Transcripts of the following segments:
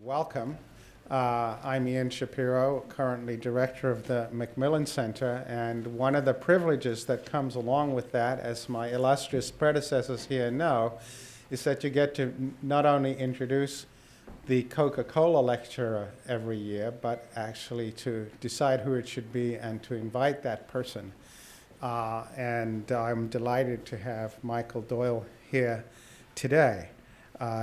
Welcome. I'm Ian Shapiro, currently director of the Macmillan Center, and one of the privileges that comes along with that, as my illustrious predecessors here know, is that you get to not only introduce the Coca-Cola lecturer every year, but actually to decide who it should be and to invite that person. And I'm delighted to have Michael Doyle here today.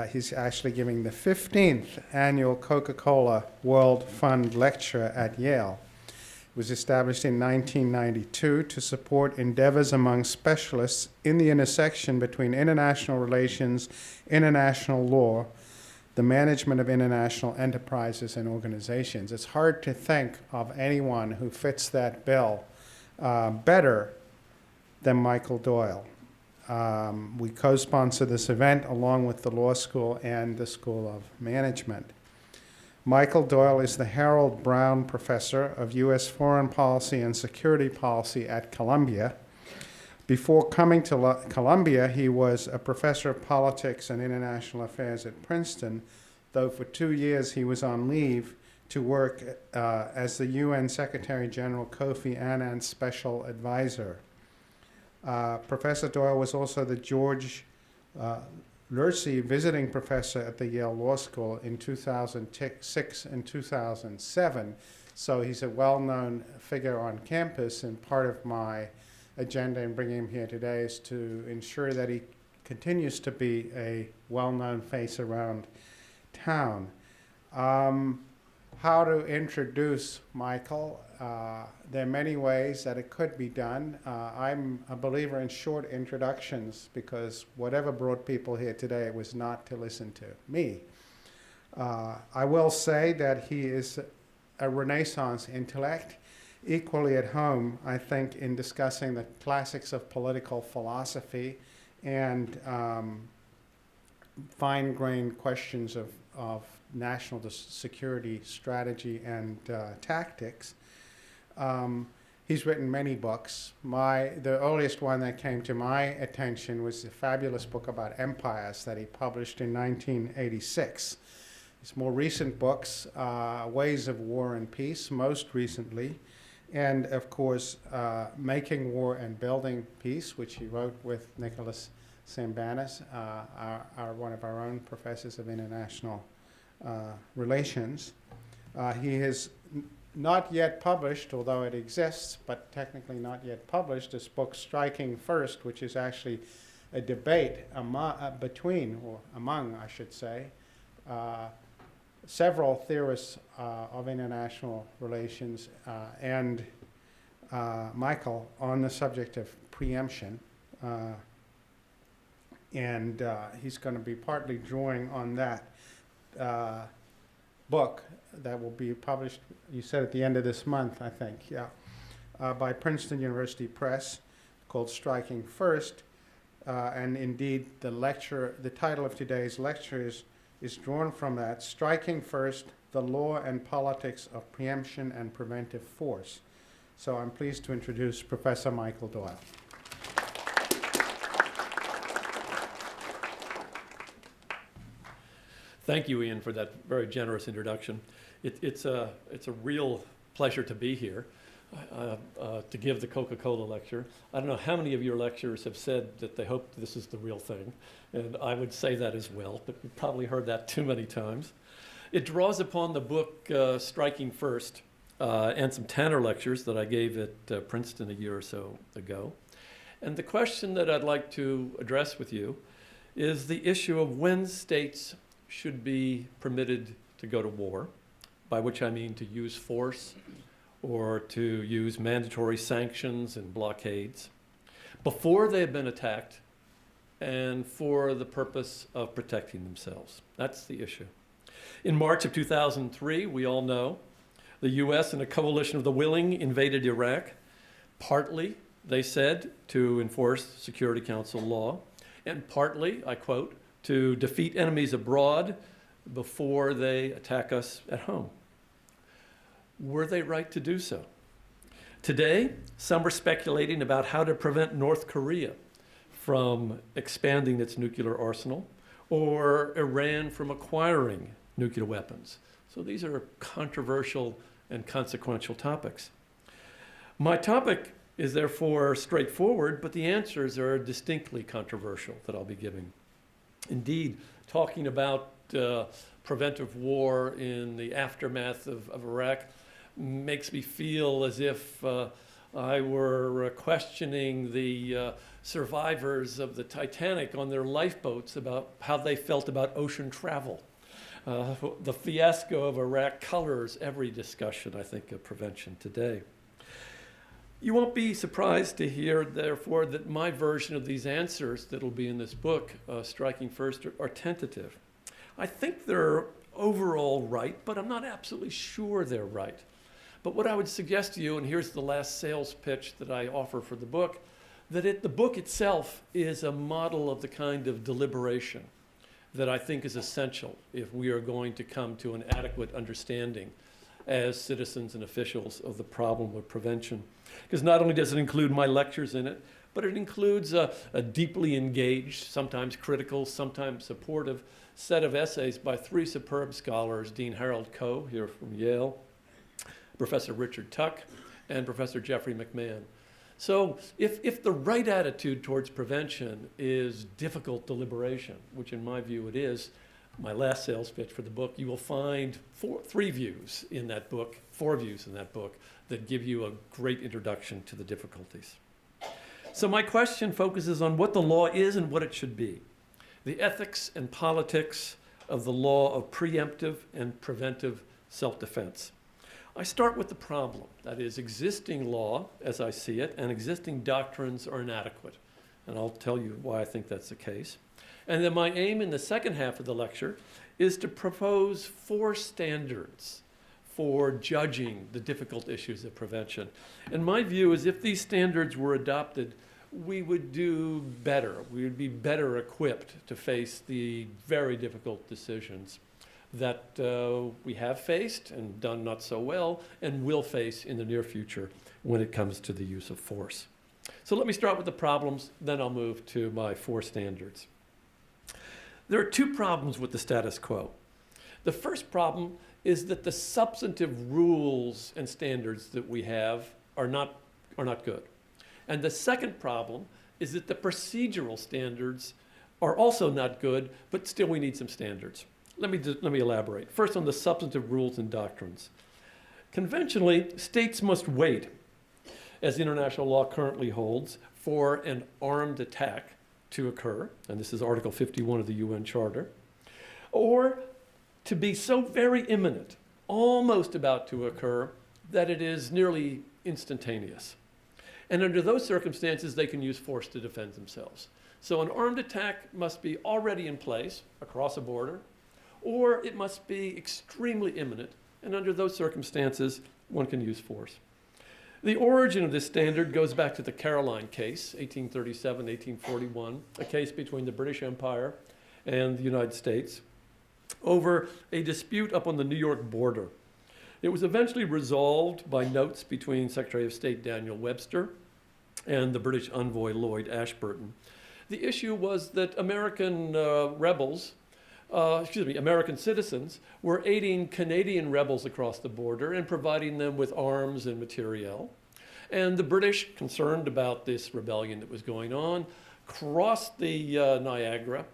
He's actually giving the 15th annual Coca-Cola World Fund Lecture at Yale. It was established in 1992 to support endeavors among specialists in the intersection between international relations, international law, the management of international enterprises and organizations. It's hard to think of anyone who fits that bill better than Michael Doyle. We co-sponsor this event along with the law school and the School of Management. Michael Doyle is the Harold Brown Professor of U.S. Foreign Policy and Security Policy at Columbia. Before coming to Columbia, he was a professor of politics and international affairs at Princeton, though for 2 years he was on leave to work as the UN Secretary General Kofi Annan's special advisor. Professor Doyle was also the George Lurcy visiting professor at the Yale Law School in 2006 and 2007. So he's a well-known figure on campus, and part of my agenda in bringing him here today is to ensure that he continues to be a well-known face around town. How to introduce Michael? There are many ways that it could be done. I'm a believer in short introductions because whatever brought people here today was not to listen to me. I will say that he is a Renaissance intellect, equally at home, I think, in discussing the classics of political philosophy and fine-grained questions of national security strategy and tactics. He's written many books. The earliest one that came to my attention was a fabulous book about empires that he published in 1986. His more recent books, Ways of War and Peace, most recently, and of course, Making War and Building Peace, which he wrote with Nicholas Sambanis, one of our own professors of international relations. He has not yet published, although it exists, but technically not yet published, this book, Striking First, which is actually a debate among, I should say, several theorists of international relations and Michael on the subject of preemption. And he's going to be partly drawing on that book that will be published, you said at the end of this month, I think, yeah, by Princeton University Press, called Striking First. And indeed, the title of today's lecture is drawn from that, Striking First, the Law and Politics of Preemption and Preventive Force. So I'm pleased to introduce Professor Michael Doyle. Thank you, Ian, for that very generous introduction. It's a real pleasure to be here to give the Coca-Cola lecture. I don't know how many of your lecturers have said that they hope this is the real thing, and I would say that as well, but you've probably heard that too many times. It draws upon the book Striking First and some Tanner lectures that I gave at Princeton a year or so ago. And the question that I'd like to address with you is the issue of when states should be permitted to go to war, by which I mean to use force or to use mandatory sanctions and blockades, before they have been attacked and for the purpose of protecting themselves. That's the issue. In March of 2003, we all know, the U.S. and a coalition of the willing invaded Iraq, partly, they said, to enforce Security Council law, and partly, I quote, to defeat enemies abroad before they attack us at home. Were they right to do so? Today, some are speculating about how to prevent North Korea from expanding its nuclear arsenal or Iran from acquiring nuclear weapons. So these are controversial and consequential topics. My topic is therefore straightforward, but the answers are distinctly controversial that I'll be giving. Indeed, talking about preventive war in the aftermath of Iraq makes me feel as if I were questioning the survivors of the Titanic on their lifeboats about how they felt about ocean travel. The fiasco of Iraq colors every discussion, I think, of prevention today. You won't be surprised to hear, therefore, that my version of these answers that will be in this book, Striking First, are tentative. I think they're overall right, but I'm not absolutely sure they're right. But what I would suggest to you, and here's the last sales pitch that I offer for the book, that the book itself is a model of the kind of deliberation that I think is essential if we are going to come to an adequate understanding as citizens and officials of the problem of prevention. Because not only does it include my lectures in it, but it includes a deeply engaged, sometimes critical, sometimes supportive set of essays by three superb scholars, Dean Harold Coe, here from Yale, Professor Richard Tuck, and Professor Jeffrey McMahon. So if the right attitude towards prevention is difficult deliberation, which in my view it is, my last sales pitch for the book, you will find four views in that book that give you a great introduction to the difficulties. So my question focuses on what the law is and what it should be, the ethics and politics of the law of preemptive and preventive self-defense. I start with the problem, that is, existing law, as I see it, and existing doctrines are inadequate. And I'll tell you why I think that's the case. And then my aim in the second half of the lecture is to propose 4 standards for judging the difficult issues of prevention. And my view is if these standards were adopted, we would do better. We would be better equipped to face the very difficult decisions that we have faced and done not so well and will face in the near future when it comes to the use of force. So let me start with the problems, then I'll move to my 4 standards. There are 2 problems with the status quo. The first problem is that the substantive rules and standards that we have are not good. And the second problem is that the procedural standards are also not good, but still we need some standards. Let me elaborate. First, on the substantive rules and doctrines. Conventionally, states must wait, as international law currently holds, for an armed attack to occur, and this is Article 51 of the UN Charter, or to be so very imminent, almost about to occur, that it is nearly instantaneous. And under those circumstances, they can use force to defend themselves. So an armed attack must be already in place across a border, or it must be extremely imminent, and under those circumstances, one can use force. The origin of this standard goes back to the Caroline case, 1837, 1841, a case between the British Empire and the United States over a dispute up on the New York border. It was eventually resolved by notes between Secretary of State Daniel Webster and the British envoy Lloyd Ashburton. The issue was that American American citizens were aiding Canadian rebels across the border and providing them with arms and materiel. And the British, concerned about this rebellion that was going on, crossed the Niagara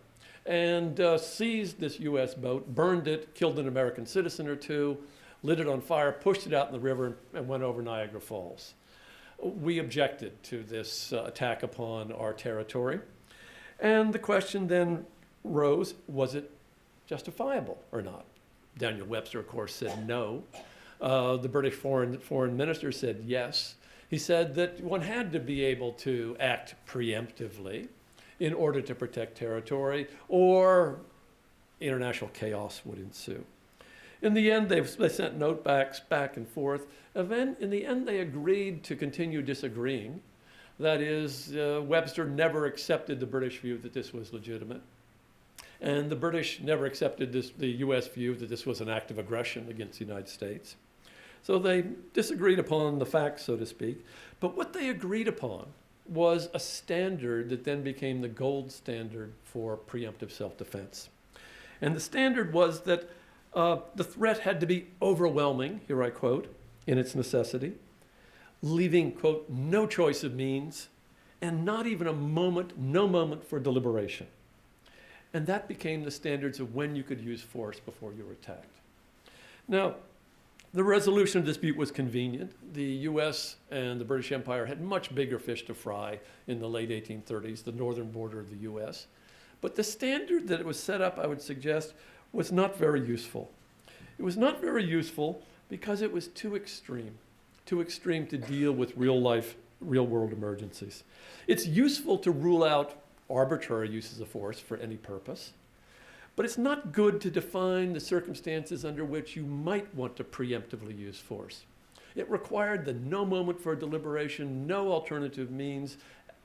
and seized this U.S. boat, burned it, killed an American citizen or 2, lit it on fire, pushed it out in the river, and went over Niagara Falls. We objected to this attack upon our territory. And the question then rose, was it justifiable or not? Daniel Webster, of course, said no. The British foreign minister said yes. He said that one had to be able to act preemptively in order to protect territory, or international chaos would ensue. In the end, they sent note backs back and forth. In the end, they agreed to continue disagreeing. That is, Webster never accepted the British view that this was legitimate. And the British never accepted the U.S. view that this was an act of aggression against the United States. So they disagreed upon the facts, so to speak. But what they agreed upon was a standard that then became the gold standard for preemptive self-defense. And the standard was that The threat had to be overwhelming, here I quote, in its necessity, leaving, quote, no choice of means, and not even no moment for deliberation. And that became the standards of when you could use force before you were attacked. Now, the resolution of the dispute was convenient. The US and the British Empire had much bigger fish to fry in the late 1830s, the northern border of the US. But the standard that it was set up, I would suggest, was not very useful. It was not very useful because it was too extreme to deal with real-world emergencies. It's useful to rule out arbitrary uses of force for any purpose, but it's not good to define the circumstances under which you might want to preemptively use force. It required the no moment for deliberation, no alternative means,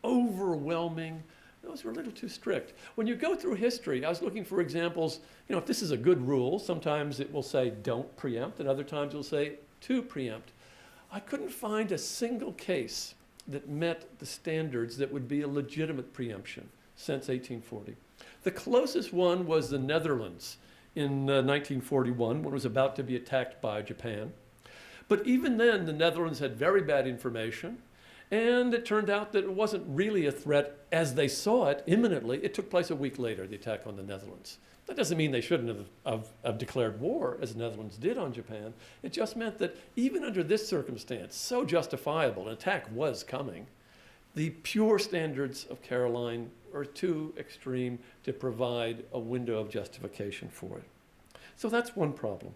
overwhelming. Those were a little too strict. When you go through history, I was looking for examples, if this is a good rule, sometimes it will say don't preempt, and other times it will say to preempt. I couldn't find a single case that met the standards that would be a legitimate preemption since 1840. The closest one was the Netherlands in 1941, when it was about to be attacked by Japan. But even then, the Netherlands had very bad information, and it turned out that it wasn't really a threat as they saw it imminently. It took place a week later, the attack on the Netherlands. That doesn't mean they shouldn't have declared war, as the Netherlands did on Japan. It just meant that even under this circumstance, so justifiable, an attack was coming, the pure standards of Caroline are too extreme to provide a window of justification for it. So that's one problem.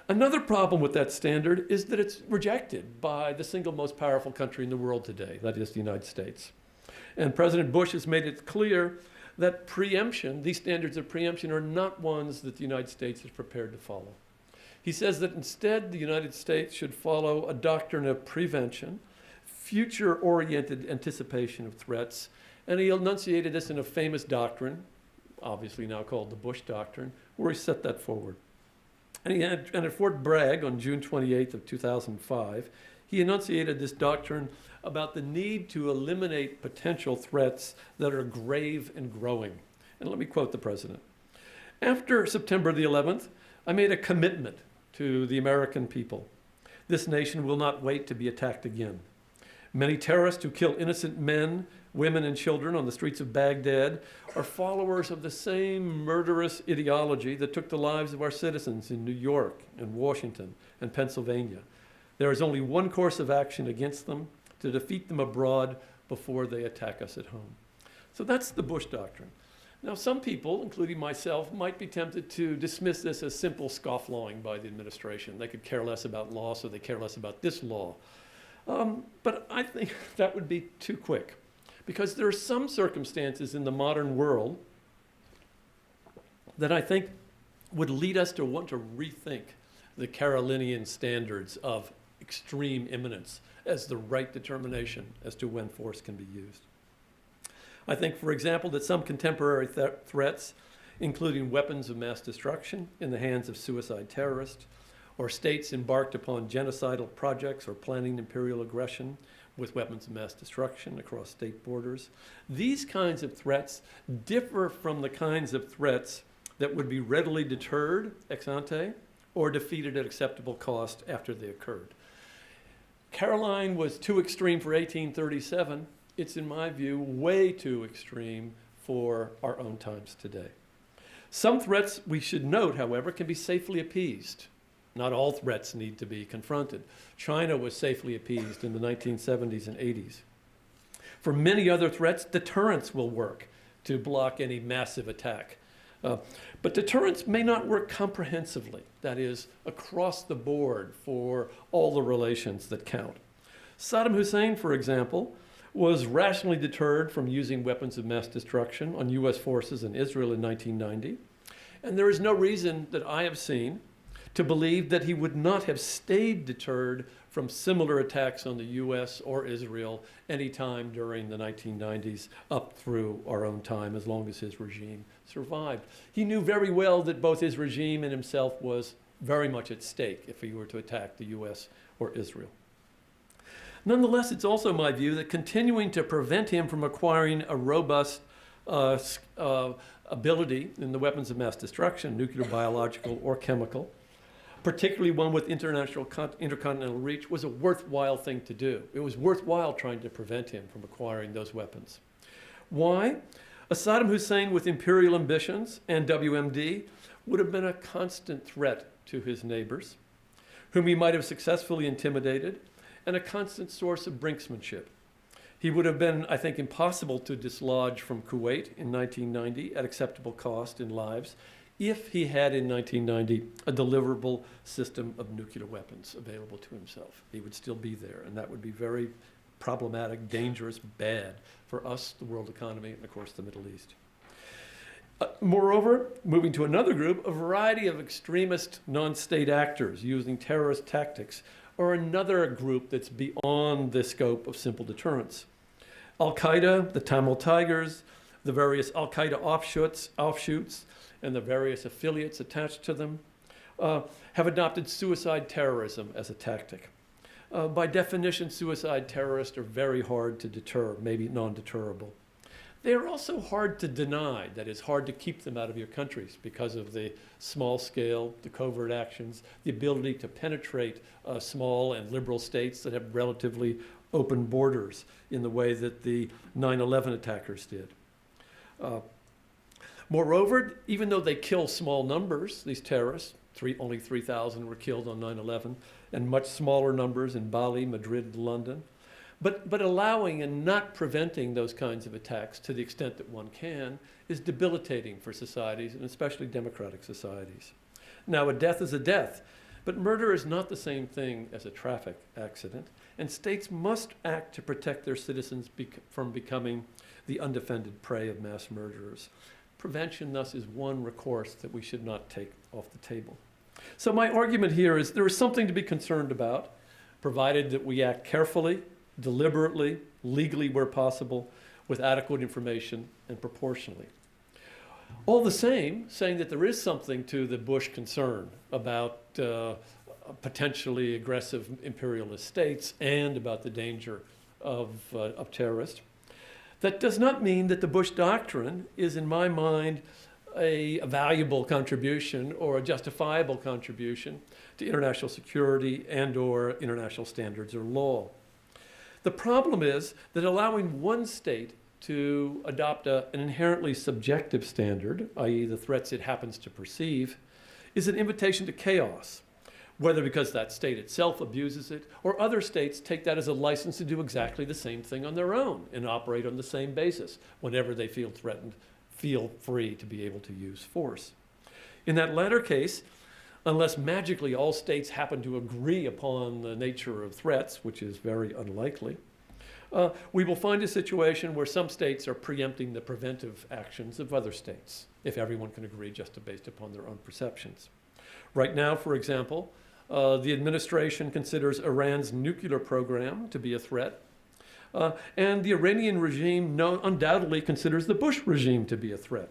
Another problem with that standard is that it's rejected by the single most powerful country in the world today, that is the United States. And President Bush has made it clear that preemption, these standards of preemption, are not ones that the United States is prepared to follow. He says that instead the United States should follow a doctrine of prevention, future-oriented anticipation of threats, and he enunciated this in a famous doctrine, obviously now called the Bush Doctrine, where he set that forward. And at Fort Bragg on June 28th of 2005, he enunciated this doctrine about the need to eliminate potential threats that are grave and growing. And let me quote the president. After September the 11th, I made a commitment to the American people. This nation will not wait to be attacked again. Many terrorists who kill innocent men, women, and children on the streets of Baghdad are followers of the same murderous ideology that took the lives of our citizens in New York and Washington and Pennsylvania. There is only one course of action against them: to defeat them abroad before they attack us at home. So that's the Bush Doctrine. Now, some people, including myself, might be tempted to dismiss this as simple scofflawing by the administration. They could care less about law, so they care less about this law. But I think that would be too quick, because there are some circumstances in the modern world that I think would lead us to want to rethink the Carolinian standards of extreme imminence as the right determination as to when force can be used. I think, for example, that some contemporary threats, including weapons of mass destruction in the hands of suicide terrorists, or states embarked upon genocidal projects or planning imperial aggression with weapons of mass destruction across state borders, these kinds of threats differ from the kinds of threats that would be readily deterred ex ante or defeated at acceptable cost after they occurred. Caroline was too extreme for 1837. It's, in my view, way too extreme for our own times today. Some threats, we should note, however, can be safely appeased. Not all threats need to be confronted. China was safely appeased in the 1970s and 80s. For many other threats, deterrence will work to block any massive attack. But deterrence may not work comprehensively, that is, across the board for all the relations that count. Saddam Hussein, for example, was rationally deterred from using weapons of mass destruction on US forces in Israel in 1990. And there is no reason that I have seen to believe that he would not have stayed deterred from similar attacks on the US or Israel any time during the 1990s up through our own time, as long as his regime survived. He knew very well that both his regime and himself was very much at stake if he were to attack the US or Israel. Nonetheless, it's also my view that continuing to prevent him from acquiring a robust ability in the weapons of mass destruction, nuclear, biological, or chemical, particularly one with intercontinental reach, was a worthwhile thing to do. It was worthwhile trying to prevent him from acquiring those weapons. Why? A Saddam Hussein with imperial ambitions and WMD would have been a constant threat to his neighbors, whom he might have successfully intimidated, and a constant source of brinksmanship. He would have been, I think, impossible to dislodge from Kuwait in 1990 at acceptable cost in lives if he had in 1990 a deliverable system of nuclear weapons available to himself. He would still be there, and that would be very problematic, dangerous, bad for us, the world economy, and of course the Middle East. Moreover, moving to another group, a variety of extremist non-state actors using terrorist tactics are another group that's beyond the scope of simple deterrence. Al-Qaeda, the Tamil Tigers, the various Al-Qaeda offshoots, and the various affiliates attached to them have adopted suicide terrorism as a tactic. By definition, suicide terrorists are very hard to deter, maybe non-deterrable. They are also hard to deny, that is, hard to keep them out of your countries because of the small scale, the covert actions, the ability to penetrate small and liberal states that have relatively open borders in the way that the 9/11 attackers did. Moreover, even though they kill small numbers, these terrorists, only 3,000 were killed on 9/11, and much smaller numbers in Bali, Madrid, London, but allowing and not preventing those kinds of attacks to the extent that one can is debilitating for societies, and especially democratic societies. Now, a death is a death, but murder is not the same thing as a traffic accident, and states must act to protect their citizens from becoming the undefended prey of mass murderers. Prevention, thus, is one recourse that we should not take off the table. So my argument here is there is something to be concerned about, provided that we act carefully, deliberately, legally where possible, with adequate information and proportionally. All the same, saying that there is something to the Bush concern about potentially aggressive imperialist states and about the danger of terrorists. That does not mean that the Bush Doctrine is, in my mind, a valuable contribution or a justifiable contribution to international security and or international standards or law. The problem is that allowing one state to adopt an inherently subjective standard, i.e. the threats it happens to perceive, is an invitation to chaos, whether because that state itself abuses it or other states take that as a license to do exactly the same thing on their own and operate on the same basis whenever they feel threatened, feel free to be able to use force. In that latter case, unless magically all states happen to agree upon the nature of threats, which is very unlikely, we will find a situation where some states are preempting the preventive actions of other states, if everyone can agree just based upon their own perceptions. Right now, for example, the administration considers Iran's nuclear program to be a threat, and the Iranian regime undoubtedly considers the Bush regime to be a threat,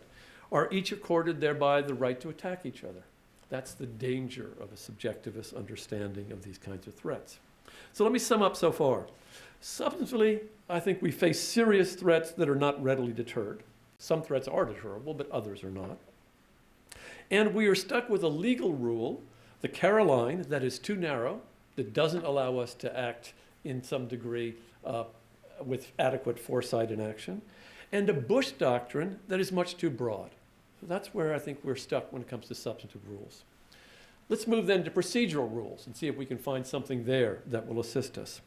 are each accorded thereby the right to attack each other. That's the danger of a subjectivist understanding of these kinds of threats. So let me sum up so far. Substantively, I think we face serious threats that are not readily deterred. Some threats are deterrable, but others are not. And we are stuck with a legal rule, the Caroline, that is too narrow, that doesn't allow us to act in some degree with adequate foresight and action, and a Bush Doctrine that is much too broad. So that's where I think we're stuck when it comes to substantive rules. Let's move then to procedural rules and see if we can find something there that will assist us.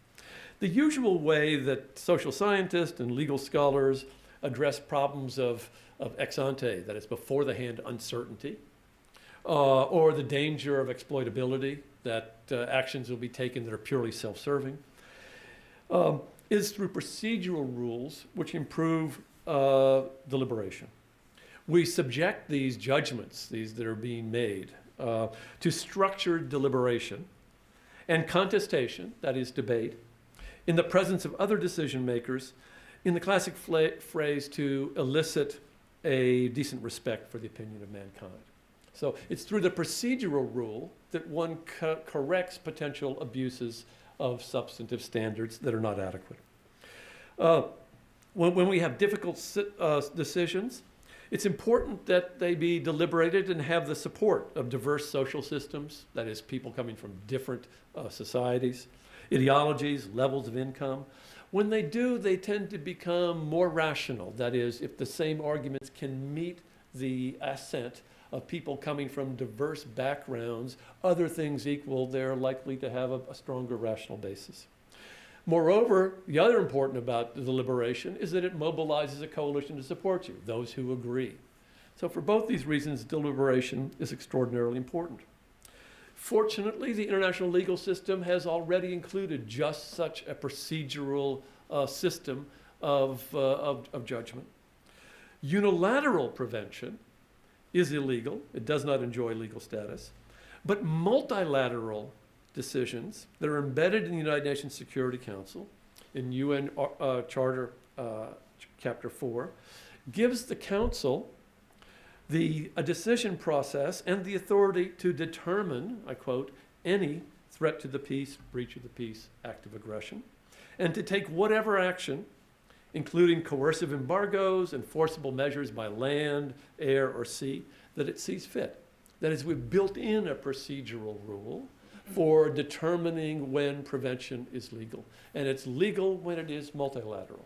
The usual way that social scientists and legal scholars address problems of ex ante, that is before the hand uncertainty, or the danger of exploitability, that actions will be taken that are purely self-serving, is through procedural rules which improve deliberation. We subject these judgments, these that are being made, to structured deliberation and contestation, that is debate, in the presence of other decision makers, in the classic phrase to elicit a decent respect for the opinion of mankind. So it's through the procedural rule that one corrects potential abuses of substantive standards that are not adequate. when we have difficult decisions, it's important that they be deliberated and have the support of diverse social systems, that is, people coming from different societies, ideologies, levels of income. When they do, they tend to become more rational. That is, if the same arguments can meet the assent of people coming from diverse backgrounds, other things equal, they're likely to have a stronger rational basis. Moreover, the other important about the deliberation is that it mobilizes a coalition to support you, those who agree. So for both these reasons, deliberation is extraordinarily important. Fortunately, the international legal system has already included just such a procedural system of judgment. Unilateral prevention is illegal. It does not enjoy legal status. But multilateral decisions that are embedded in the United Nations Security Council, in UN Charter Chapter 4, gives the Council a decision process and the authority to determine, I quote, any threat to the peace, breach of the peace, act of aggression, and to take whatever action, including coercive embargoes and forcible measures by land, air, or sea, that it sees fit. That is, we've built in a procedural rule for determining when prevention is legal. And it's legal when it is multilateral.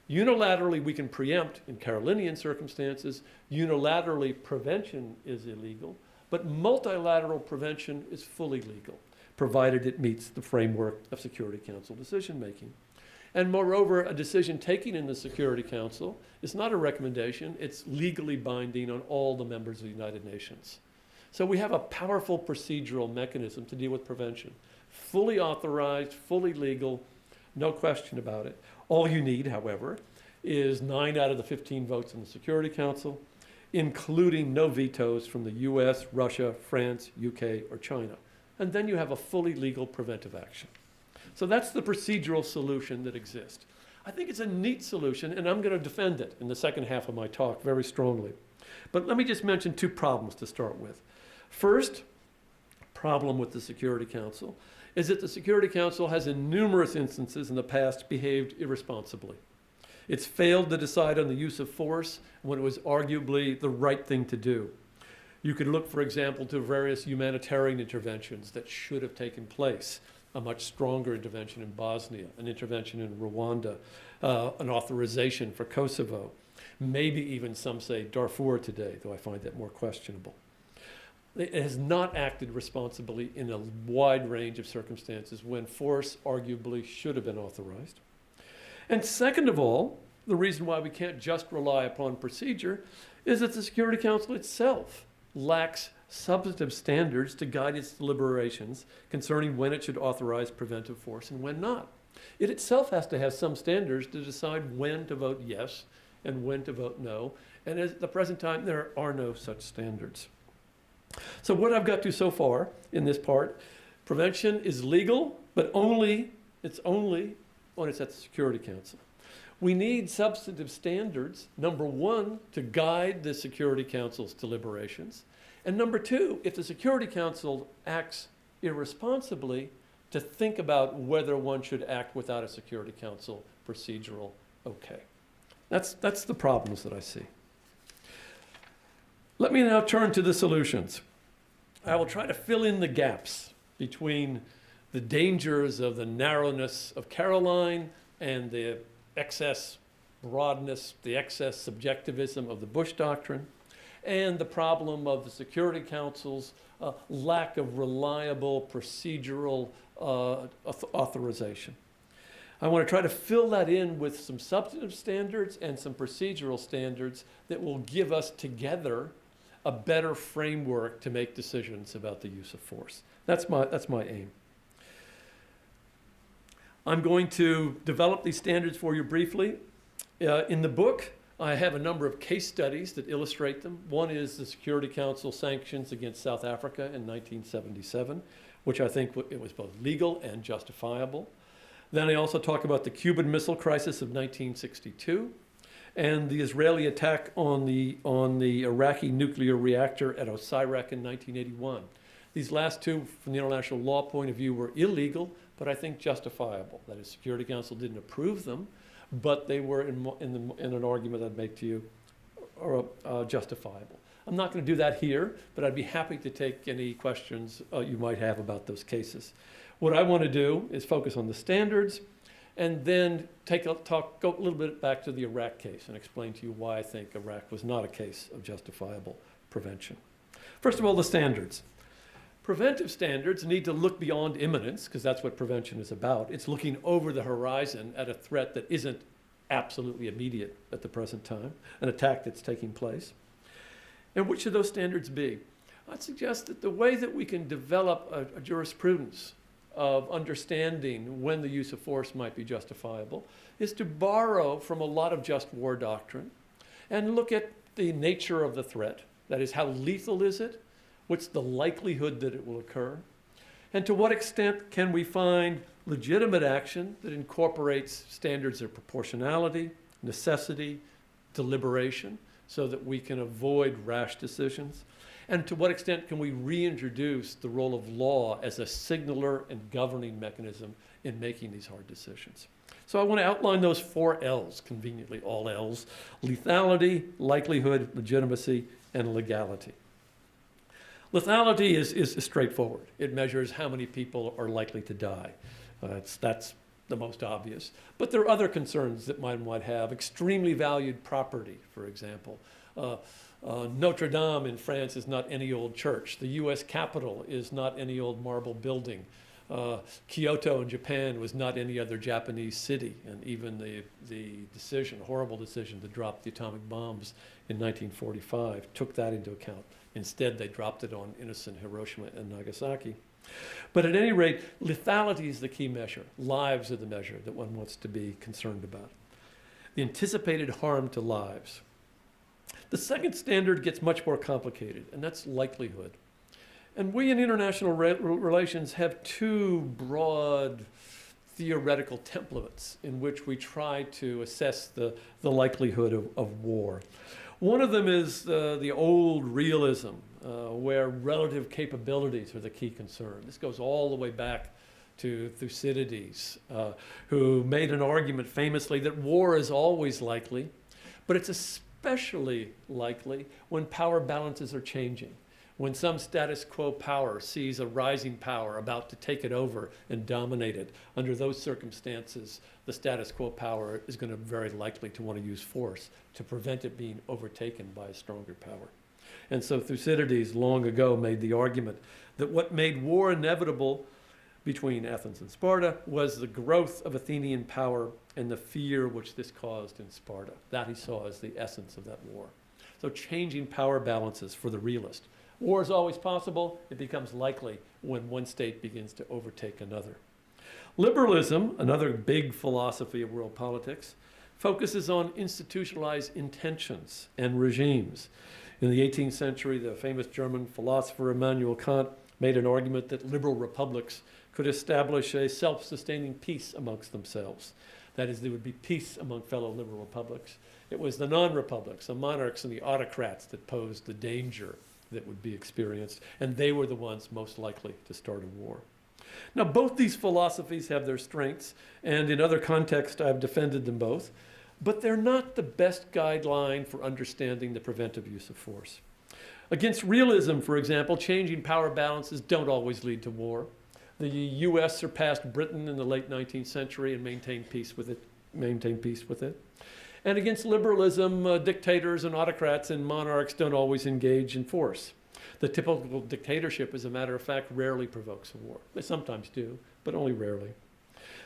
Unilaterally, we can preempt in Carolinian circumstances. Unilaterally, prevention is illegal. But multilateral prevention is fully legal, provided it meets the framework of Security Council decision-making. And moreover, a decision taken in the Security Council is not a recommendation. It's legally binding on all the members of the United Nations. So we have a powerful procedural mechanism to deal with prevention. Fully authorized, fully legal, no question about it. All you need, however, is 9 out of the 15 votes in the Security Council, including no vetoes from the US, Russia, France, UK, or China. And then you have a fully legal preventive action. So that's the procedural solution that exists. I think it's a neat solution, and I'm going to defend it in the second half of my talk very strongly. But let me just mention 2 problems to start with. First problem with the Security Council is that the Security Council has in numerous instances in the past behaved irresponsibly. It's failed to decide on the use of force when it was arguably the right thing to do. You could look, for example, to various humanitarian interventions that should have taken place. A much stronger intervention in Bosnia, an intervention in Rwanda, an authorization for Kosovo, maybe even some say Darfur today, though I find that more questionable. It has not acted responsibly in a wide range of circumstances when force arguably should have been authorized. And second of all, the reason why we can't just rely upon procedure is that the Security Council itself lacks substantive standards to guide its deliberations concerning when it should authorize preventive force and when not. It itself has to have some standards to decide when to vote yes and when to vote no. And at the present time, there are no such standards. So what I've got to so far in this part, prevention is legal, but it's only when it's at the Security Council. We need substantive standards, number 1, to guide the Security Council's deliberations. And number 2, if the Security Council acts irresponsibly, to think about whether one should act without a Security Council procedural okay. That's the problems that I see. Let me now turn to the solutions. I will try to fill in the gaps between the dangers of the narrowness of Caroline and the excess broadness, the excess subjectivism of the Bush Doctrine, and the problem of the Security Council's lack of reliable procedural authorization. I want to try to fill that in with some substantive standards and some procedural standards that will give us together a better framework to make decisions about the use of force. That's my aim. I'm going to develop these standards for you briefly. In the book, I have a number of case studies that illustrate them. One is the Security Council sanctions against South Africa in 1977, which I think it was both legal and justifiable. Then I also talk about the Cuban Missile Crisis of 1962 and the Israeli attack on the Iraqi nuclear reactor at Osirak in 1981. These last 2, from the international law point of view, were illegal, but I think justifiable. That is, Security Council didn't approve them, but they were, in an argument I'd make to you, justifiable. I'm not going to do that here, but I'd be happy to take any questions you might have about those cases. What I want to do is focus on the standards and then go a little bit back to the Iraq case and explain to you why I think Iraq was not a case of justifiable prevention. First of all, the standards. Preventive standards need to look beyond imminence, because that's what prevention is about. It's looking over the horizon at a threat that isn't absolutely immediate at the present time, an attack that's taking place. And which should those standards be? I'd suggest that the way that we can develop a jurisprudence of understanding when the use of force might be justifiable is to borrow from a lot of just war doctrine and look at the nature of the threat. That is, how lethal is it? What's the likelihood that it will occur? And to what extent can we find legitimate action that incorporates standards of proportionality, necessity, deliberation, so that we can avoid rash decisions? And to what extent can we reintroduce the role of law as a signaler and governing mechanism in making these hard decisions? So I want to outline those 4 L's, conveniently all L's: lethality, likelihood, legitimacy, and legality. Lethality is straightforward. It measures how many people are likely to die. That's the most obvious. But there are other concerns that one might have. Extremely valued property, for example. Notre Dame in France is not any old church. The US Capitol is not any old marble building. Kyoto in Japan was not any other Japanese city. And even the horrible decision to drop the atomic bombs in 1945 took that into account. Instead, they dropped it on innocent Hiroshima and Nagasaki. But at any rate, lethality is the key measure. Lives are the measure that one wants to be concerned about. The anticipated harm to lives. The second standard gets much more complicated, and that's likelihood. And we in international relations have 2 broad theoretical templates in which we try to assess the likelihood of war. One of them is the old realism, where relative capabilities are the key concern. This goes all the way back to Thucydides, who made an argument famously that war is always likely, but it's especially likely when power balances are changing. When some status quo power sees a rising power about to take it over and dominate it, under those circumstances, the status quo power is going to very likely to want to use force to prevent it being overtaken by a stronger power. And so Thucydides long ago made the argument that what made war inevitable between Athens and Sparta was the growth of Athenian power and the fear which this caused in Sparta. That he saw as the essence of that war. So changing power balances for the realist. War is always possible. It becomes likely when one state begins to overtake another. Liberalism, another big philosophy of world politics, focuses on institutionalized intentions and regimes. In the 18th century, the famous German philosopher Immanuel Kant made an argument that liberal republics could establish a self-sustaining peace amongst themselves. That is, there would be peace among fellow liberal republics. It was the non-republics, the monarchs and the autocrats, that posed the danger that would be experienced, and they were the ones most likely to start a war. Now, both these philosophies have their strengths, and in other contexts, I've defended them both, but they're not the best guideline for understanding the preventive use of force. Against realism, for example, changing power balances don't always lead to war. The US surpassed Britain in the late 19th century and maintained peace with it. And against liberalism, dictators and autocrats and monarchs don't always engage in force. The typical dictatorship, as a matter of fact, rarely provokes a war. They sometimes do, but only rarely.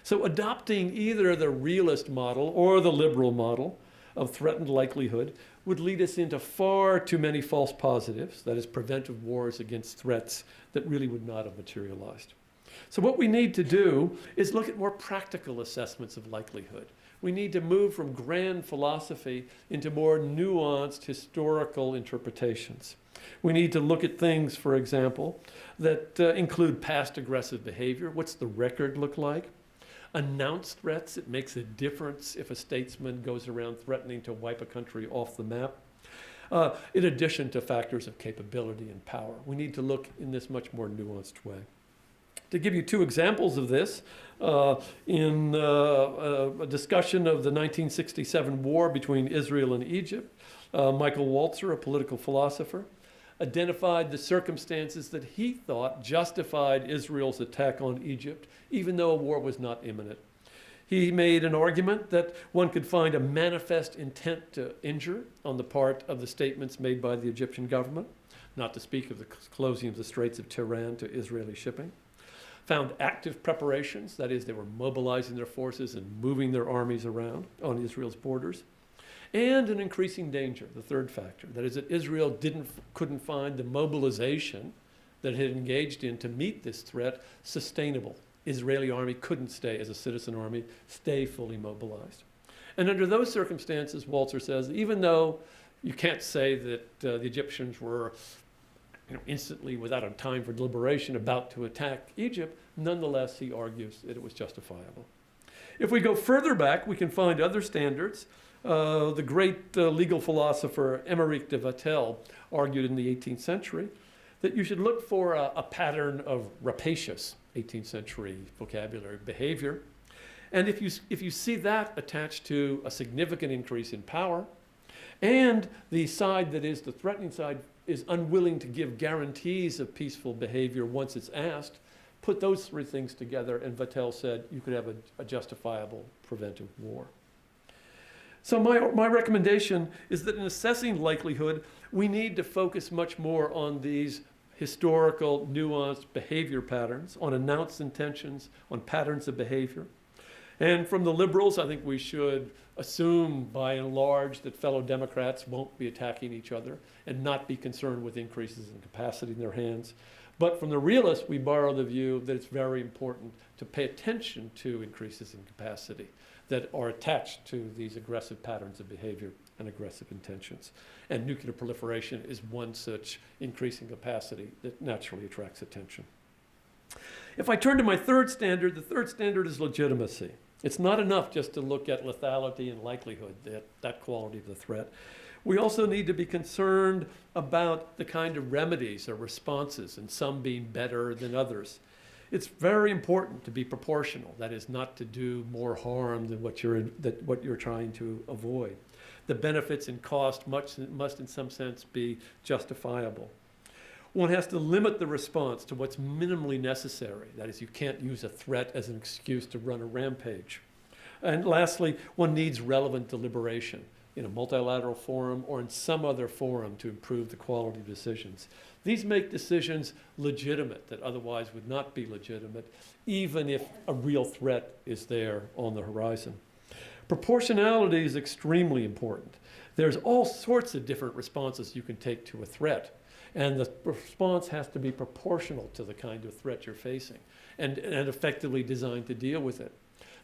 So adopting either the realist model or the liberal model of threatened likelihood would lead us into far too many false positives, that is, preventive wars against threats that really would not have materialized. So what we need to do is look at more practical assessments of likelihood. We need to move from grand philosophy into more nuanced historical interpretations. We need to look at things, for example, that include past aggressive behavior. What's the record look like? Announced threats. It makes a difference if a statesman goes around threatening to wipe a country off the map. In addition to factors of capability and power. We need to look in this much more nuanced way. To give you two examples of this, in a discussion of the 1967 war between Israel and Egypt, Michael Walzer, a political philosopher, identified the circumstances that he thought justified Israel's attack on Egypt, even though a war was not imminent. He made an argument that one could find a manifest intent to injure on the part of the statements made by the Egyptian government, not to speak of the closing of the Straits of Tiran to Israeli shipping. Found active preparations, that is, they were mobilizing their forces and moving their armies around on Israel's borders. And an increasing danger, the third factor, that is that Israel couldn't find the mobilization that it had engaged in to meet this threat sustainable. Israeli army couldn't stay, as a citizen army, stay fully mobilized. And under those circumstances, Walzer says, even though you can't say that the Egyptians were instantly, without a time for deliberation, about to attack Egypt, nonetheless, he argues that it was justifiable. If we go further back, we can find other standards. The great legal philosopher Émeric de Vattel argued in the 18th century that you should look for a pattern of rapacious 18th century vocabulary behavior. And if you see that attached to a significant increase in power, and the side that is the threatening side is unwilling to give guarantees of peaceful behavior once it's asked, put those three things together, and Vattel said you could have a justifiable preventive war. So my recommendation is that in assessing likelihood, we need to focus much more on these historical, nuanced behavior patterns, on announced intentions, on patterns of behavior. And from the liberals, I think we should assume by and large that fellow Democrats won't be attacking each other and not be concerned with increases in capacity in their hands. But from the realists, we borrow the view that it's very important to pay attention to increases in capacity that are attached to these aggressive patterns of behavior and aggressive intentions. And nuclear proliferation is one such increasing capacity that naturally attracts attention. If I turn to my third standard, the third standard is legitimacy. It's not enough just to look at lethality and likelihood, that quality of the threat. We also need to be concerned about the kind of remedies or responses, and some being better than others. It's very important to be proportional, that is, not to do more harm than what you're trying to avoid. The benefits and cost must in some sense be justifiable. One has to limit the response to what's minimally necessary. That is, you can't use a threat as an excuse to run a rampage. And lastly, one needs relevant deliberation in a multilateral forum or in some other forum to improve the quality of decisions. These make decisions legitimate that otherwise would not be legitimate, even if a real threat is there on the horizon. Proportionality is extremely important. There's all sorts of different responses you can take to a threat. And the response has to be proportional to the kind of threat you're facing and effectively designed to deal with it.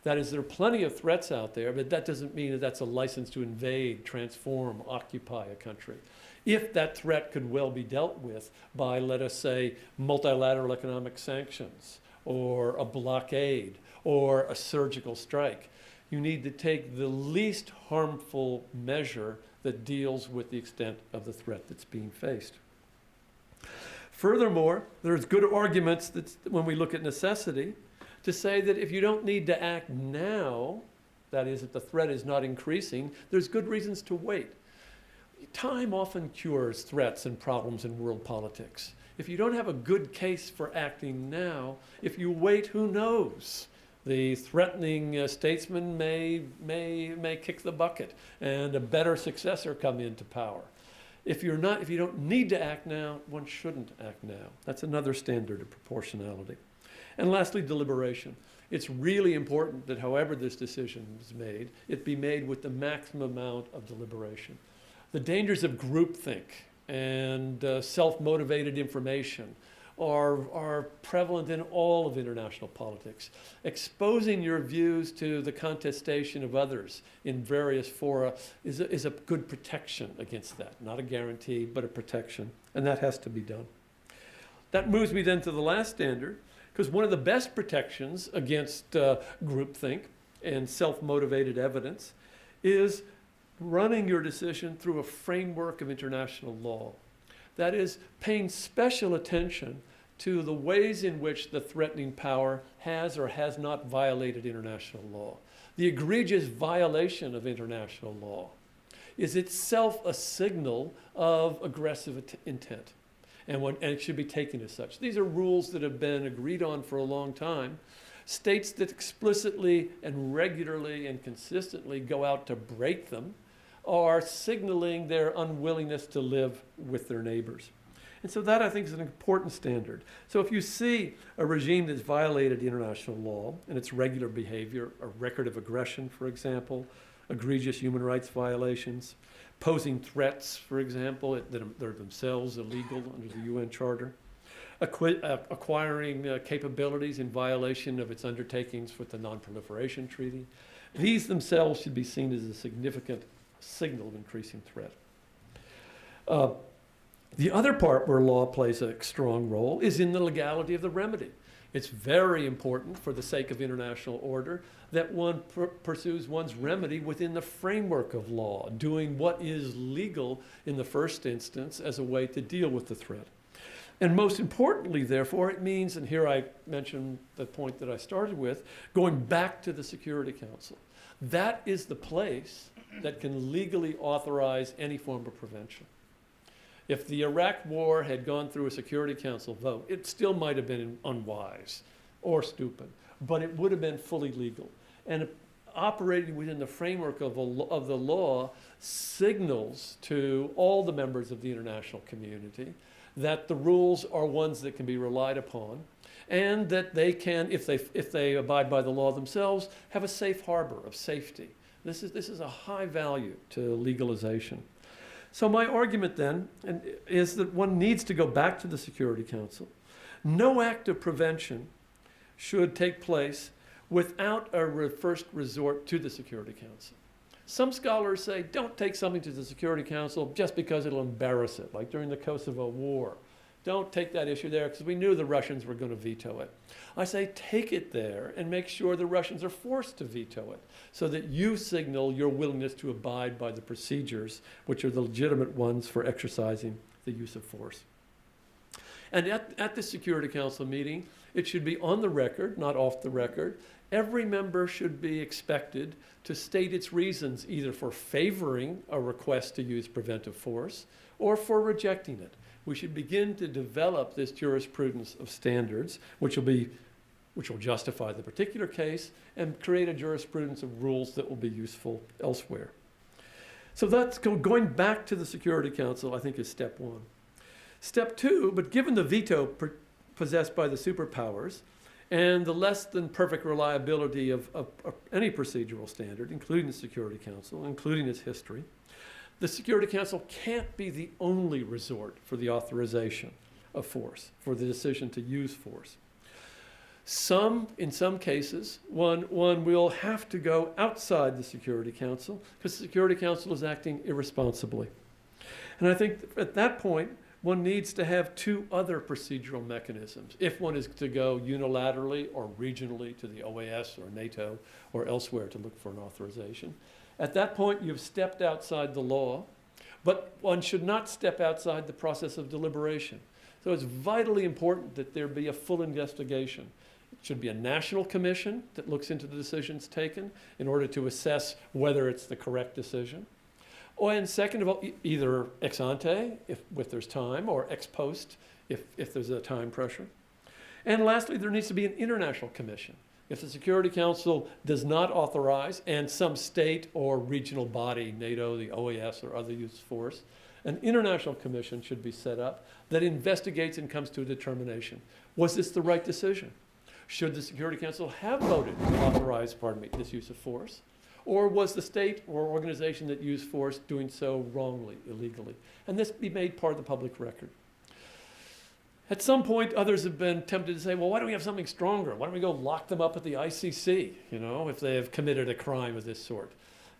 That is, there are plenty of threats out there, but that doesn't mean that that's a license to invade, transform, occupy a country. If that threat could well be dealt with by, let us say, multilateral economic sanctions or a blockade or a surgical strike, you need to take the least harmful measure that deals with the extent of the threat that's being faced. Furthermore, there's good arguments that when we look at necessity to say that if you don't need to act now, that is, if the threat is not increasing, there's good reasons to wait. Time often cures threats and problems in world politics. If you don't have a good case for acting now, if you wait, who knows? The threatening statesman may kick the bucket and a better successor come into power. If you don't need to act now, one shouldn't act now. That's another standard of proportionality. And lastly, deliberation. It's really important that however this decision is made, it be made with the maximum amount of deliberation. The dangers of groupthink and self-motivated information are prevalent in all of international politics. Exposing your views to the contestation of others in various fora is a good protection against that. Not a guarantee, but a protection, and that has to be done. That moves me then to the last standard, because one of the best protections against groupthink and self-motivated evidence is running your decision through a framework of international law. That is, paying special attention to the ways in which the threatening power has or has not violated international law. The egregious violation of international law is itself a signal of aggressive intent, and it should be taken as such. These are rules that have been agreed on for a long time. States that explicitly and regularly and consistently go out to break them are signaling their unwillingness to live with their neighbors. And so that, I think, is an important standard. So if you see a regime that's violated international law and its regular behavior, a record of aggression, for example, egregious human rights violations, posing threats, for example, that are themselves illegal under the UN Charter, acquiring capabilities in violation of its undertakings with the Non-Proliferation Treaty, these themselves should be seen as a significant signal of increasing threat. The other part where law plays a strong role is in the legality of the remedy. It's very important for the sake of international order that one pursues one's remedy within the framework of law, doing what is legal in the first instance as a way to deal with the threat. And most importantly, therefore, it means, and here I mention the point that I started with, going back to the Security Council. That is the place that can legally authorize any form of prevention. If the Iraq War had gone through a Security Council vote, it still might have been unwise or stupid, but it would have been fully legal. And operating within the framework of the law signals to all the members of the international community that the rules are ones that can be relied upon, and that they can, if they abide by the law themselves, have a safe harbor of safety. This is a high value to legalization. So my argument then is that one needs to go back to the Security Council. No act of prevention should take place without a first resort to the Security Council. Some scholars say don't take something to the Security Council just because it'll embarrass it, like during the Kosovo War. Don't take that issue there because we knew the Russians were going to veto it. I say take it there and make sure the Russians are forced to veto it so that you signal your willingness to abide by the procedures, which are the legitimate ones for exercising the use of force. And at the Security Council meeting, it should be on the record, not off the record. Every member should be expected to state its reasons either for favoring a request to use preventive force or for rejecting it. We should begin to develop this jurisprudence of standards, which will justify the particular case and create a jurisprudence of rules that will be useful elsewhere. So that's going back to the Security Council, I think, is step one. Step two, but given the veto possessed by the superpowers and the less than perfect reliability of any procedural standard, including the Security Council, including its history, the Security Council can't be the only resort for the authorization of force, for the decision to use force. In some cases, one will have to go outside the Security Council because the Security Council is acting irresponsibly. And I think at that point, one needs to have two other procedural mechanisms. If one is to go unilaterally or regionally to the OAS or NATO or elsewhere to look for an authorization, at that point, you've stepped outside the law, but one should not step outside the process of deliberation. So it's vitally important that there be a full investigation. It should be a national commission that looks into the decisions taken in order to assess whether it's the correct decision. And second of all, either ex ante, if there's time, or ex post, if there's a time pressure. And lastly, there needs to be an international commission. If the Security Council does not authorize, and some state or regional body, NATO, the OAS, or other use force, an international commission should be set up that investigates and comes to a determination. Was this the right decision? Should the Security Council have voted to authorize, this use of force? Or was the state or organization that used force doing so wrongly, illegally? And this be made part of the public record. At some point, others have been tempted to say, well, why don't we have something stronger? Why don't we go lock them up at the ICC, if they have committed a crime of this sort?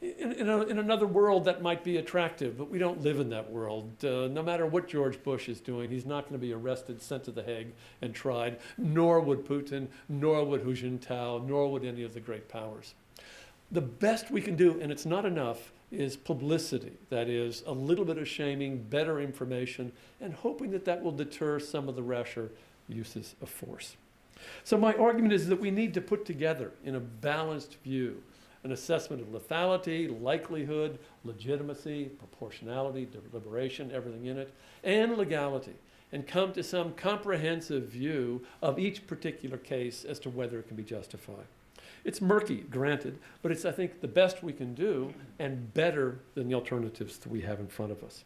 In another world, that might be attractive, but we don't live in that world. No matter what George Bush is doing, he's not going to be arrested, sent to The Hague, and tried, nor would Putin, nor would Hu Jintao, nor would any of the great powers. The best we can do, and it's not enough, is publicity. That is, a little bit of shaming, better information, and hoping that will deter some of the rasher uses of force. So my argument is that we need to put together, in a balanced view, an assessment of lethality, likelihood, legitimacy, proportionality, deliberation, everything in it, and legality, and come to some comprehensive view of each particular case as to whether it can be justified. It's murky, granted, but it's, I think, the best we can do and better than the alternatives that we have in front of us.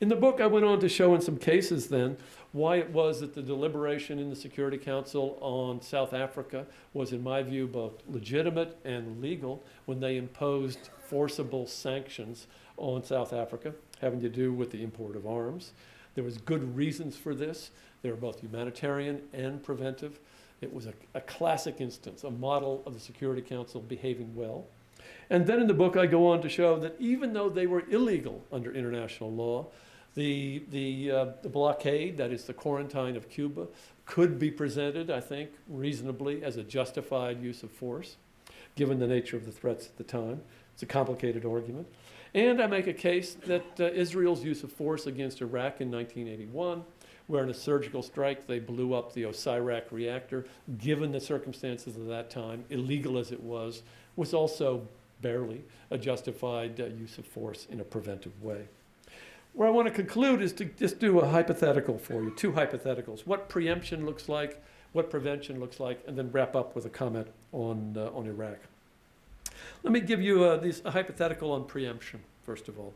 In the book, I went on to show in some cases then why it was that the deliberation in the Security Council on South Africa was, in my view, both legitimate and legal when they imposed forcible sanctions on South Africa having to do with the import of arms. There was good reasons for this. They were both humanitarian and preventive. It was a classic instance, a model of the Security Council behaving well. And then in the book, I go on to show that even though they were illegal under international law, the blockade, that is the quarantine of Cuba, could be presented, I think, reasonably as a justified use of force, given the nature of the threats at the time. It's a complicated argument. And I make a case that Israel's use of force against Iraq in 1981, where in a surgical strike they blew up the Osirak reactor, given the circumstances of that time, illegal as it was also barely a justified use of force in a preventive way. Where I want to conclude is to just do a hypothetical for you, two hypotheticals, what preemption looks like, what prevention looks like, and then wrap up with a comment on Iraq. Let me give you a hypothetical on preemption, first of all.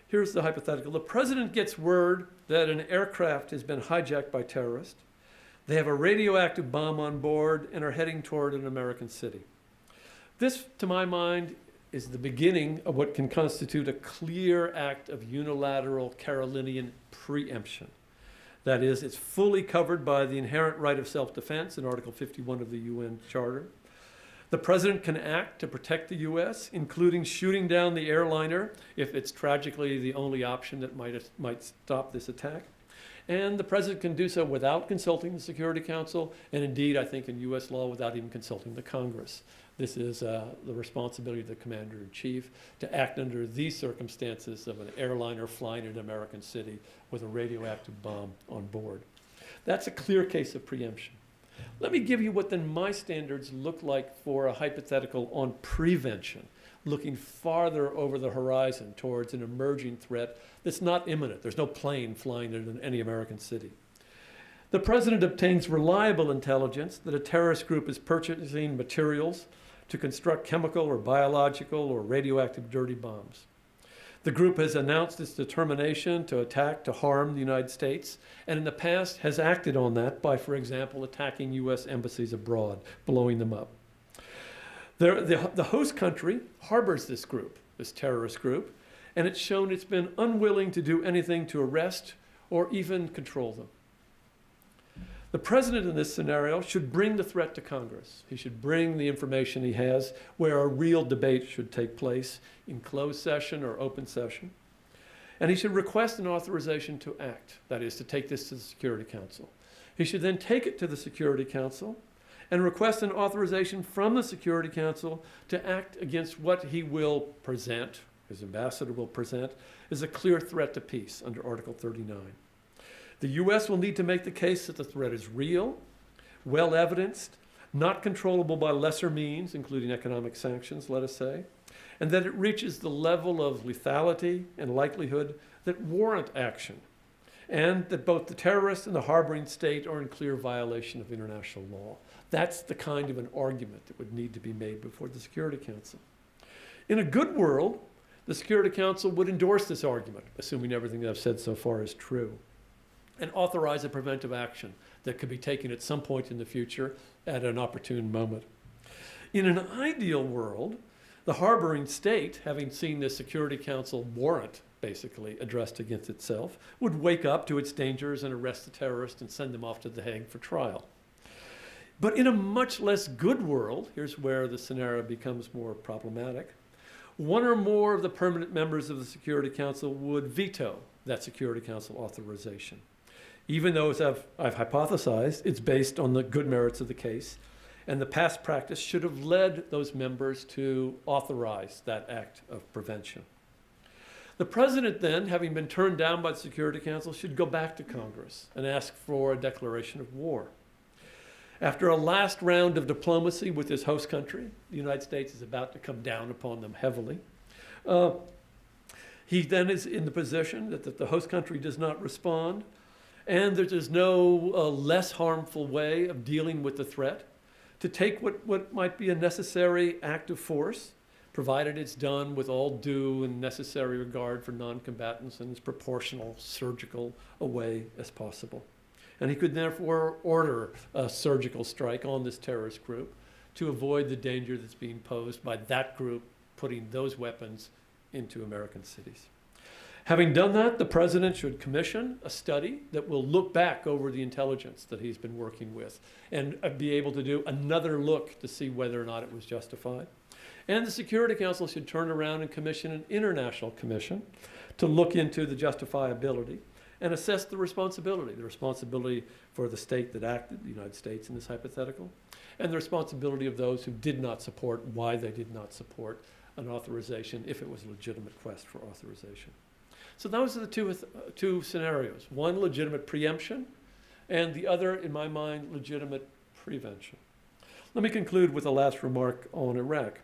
Here's the hypothetical. The president gets word that an aircraft has been hijacked by terrorists. They have a radioactive bomb on board and are heading toward an American city. This, to my mind, is the beginning of what can constitute a clear act of unilateral Carolinian preemption. That is, it's fully covered by the inherent right of self-defense in Article 51 of the UN Charter. The president can act to protect the U.S., including shooting down the airliner if it's tragically the only option that might stop this attack. And the president can do so without consulting the Security Council, and indeed, I think in U.S. law, without even consulting the Congress. This is the responsibility of the commander-in-chief to act under these circumstances of an airliner flying in an American city with a radioactive bomb on board. That's a clear case of preemption. Let me give you what then my standards look like for a hypothetical on prevention, looking farther over the horizon towards an emerging threat that's not imminent. There's no plane flying in any American city. The president obtains reliable intelligence that a terrorist group is purchasing materials to construct chemical or biological or radioactive dirty bombs. The group has announced its determination to attack, to harm the United States, and in the past has acted on that by, for example, attacking U.S. embassies abroad, blowing them up. The host country harbors this group, this terrorist group, and it's shown it's been unwilling to do anything to arrest or even control them. The president in this scenario should bring the threat to Congress. He should bring the information he has where a real debate should take place in closed session or open session. And he should request an authorization to act, that is, to take this to the Security Council. He should then take it to the Security Council and request an authorization from the Security Council to act against what he will present, his ambassador will present, as a clear threat to peace under Article 39. The U.S. will need to make the case that the threat is real, well evidenced, not controllable by lesser means, including economic sanctions, let us say, and that it reaches the level of lethality and likelihood that warrant action, and that both the terrorists and the harboring state are in clear violation of international law. That's the kind of an argument that would need to be made before the Security Council. In a good world, the Security Council would endorse this argument, assuming everything that I've said so far is true, and authorize a preventive action that could be taken at some point in the future at an opportune moment. In an ideal world, the harboring state, having seen the Security Council warrant basically addressed against itself, would wake up to its dangers and arrest the terrorist and send them off to The Hague for trial. But in a much less good world, here's where the scenario becomes more problematic, one or more of the permanent members of the Security Council would veto that Security Council authorization. Even though, as I've hypothesized, it's based on the good merits of the case, and the past practice should have led those members to authorize that act of prevention. The president then, having been turned down by the Security Council, should go back to Congress and ask for a declaration of war. After a last round of diplomacy with his host country, the United States is about to come down upon them heavily. He then is in the position that the host country does not respond, and there's no less harmful way of dealing with the threat to take what might be a necessary act of force, provided it's done with all due and necessary regard for non-combatants and as proportional, surgical a way as possible. And he could therefore order a surgical strike on this terrorist group to avoid the danger that's being posed by that group putting those weapons into American cities. Having done that, the president should commission a study that will look back over the intelligence that he's been working with and be able to do another look to see whether or not it was justified. And the Security Council should turn around and commission an international commission to look into the justifiability and assess the responsibility for the state that acted, the United States in this hypothetical, and the responsibility of those who did not support, why they did not support an authorization if it was a legitimate quest for authorization. So those are the two scenarios. One, legitimate preemption, and the other, in my mind, legitimate prevention. Let me conclude with a last remark on Iraq.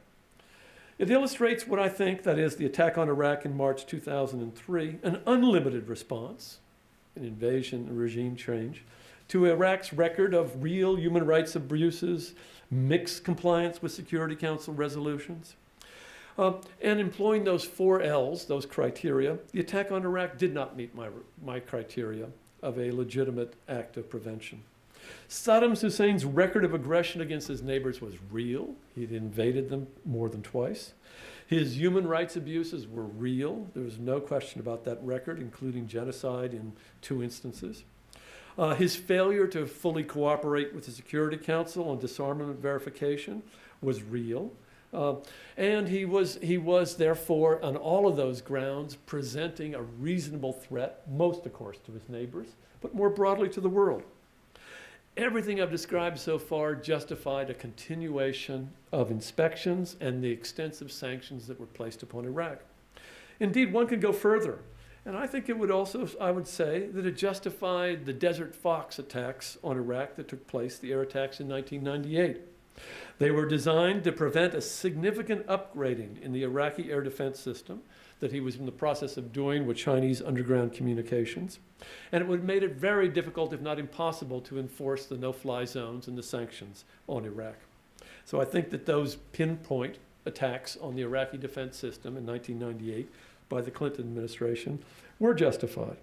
It illustrates what I think, that is, the attack on Iraq in March 2003, an unlimited response, an invasion, a regime change, to Iraq's record of real human rights abuses, mixed compliance with Security Council resolutions. And employing those 4 L's, those criteria, the attack on Iraq did not meet my criteria of a legitimate act of prevention. Saddam Hussein's record of aggression against his neighbors was real. He'd invaded them more than twice. His human rights abuses were real. There was no question about that record, including genocide in 2 instances. His failure to fully cooperate with the Security Council on disarmament verification was real. And he was therefore, on all of those grounds, presenting a reasonable threat, most, of course, to his neighbors, but more broadly to the world. Everything I've described so far justified a continuation of inspections and the extensive sanctions that were placed upon Iraq. Indeed, one could go further. And I think it would also, I would say, that it justified the Desert Fox attacks on Iraq that took place, the air attacks in 1998. They were designed to prevent a significant upgrading in the Iraqi air defense system that he was in the process of doing with Chinese underground communications. And it would have made it very difficult, if not impossible, to enforce the no-fly zones and the sanctions on Iraq. So I think that those pinpoint attacks on the Iraqi defense system in 1998 by the Clinton administration were justified.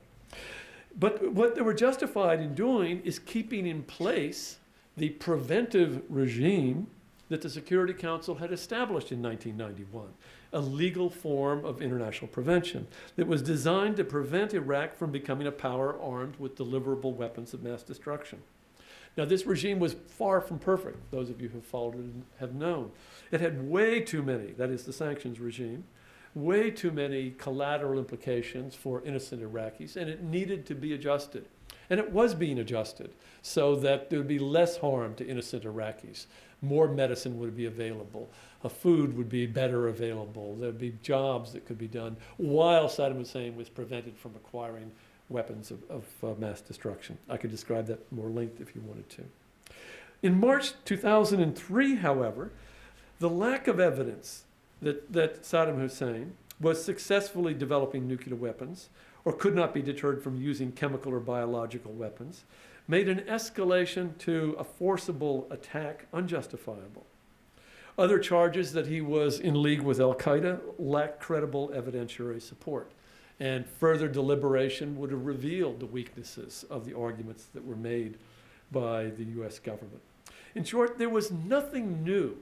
But what they were justified in doing is keeping in place the preventive regime that the Security Council had established in 1991, a legal form of international prevention that was designed to prevent Iraq from becoming a power armed with deliverable weapons of mass destruction. Now, this regime was far from perfect. Those of you who followed it have known. It had way too many, that is the sanctions regime, way too many collateral implications for innocent Iraqis, and it needed to be adjusted. And it was being adjusted so that there would be less harm to innocent Iraqis. More medicine would be available. Food would be better available. There would be jobs that could be done while Saddam Hussein was prevented from acquiring weapons of mass destruction. I could describe that more length if you wanted to. In March 2003, however, the lack of evidence that Saddam Hussein was successfully developing nuclear weapons or could not be deterred from using chemical or biological weapons made an escalation to a forcible attack unjustifiable. Other charges that he was in league with al-Qaeda lacked credible evidentiary support, and further deliberation would have revealed the weaknesses of the arguments that were made by the U.S. government. In short, there was nothing new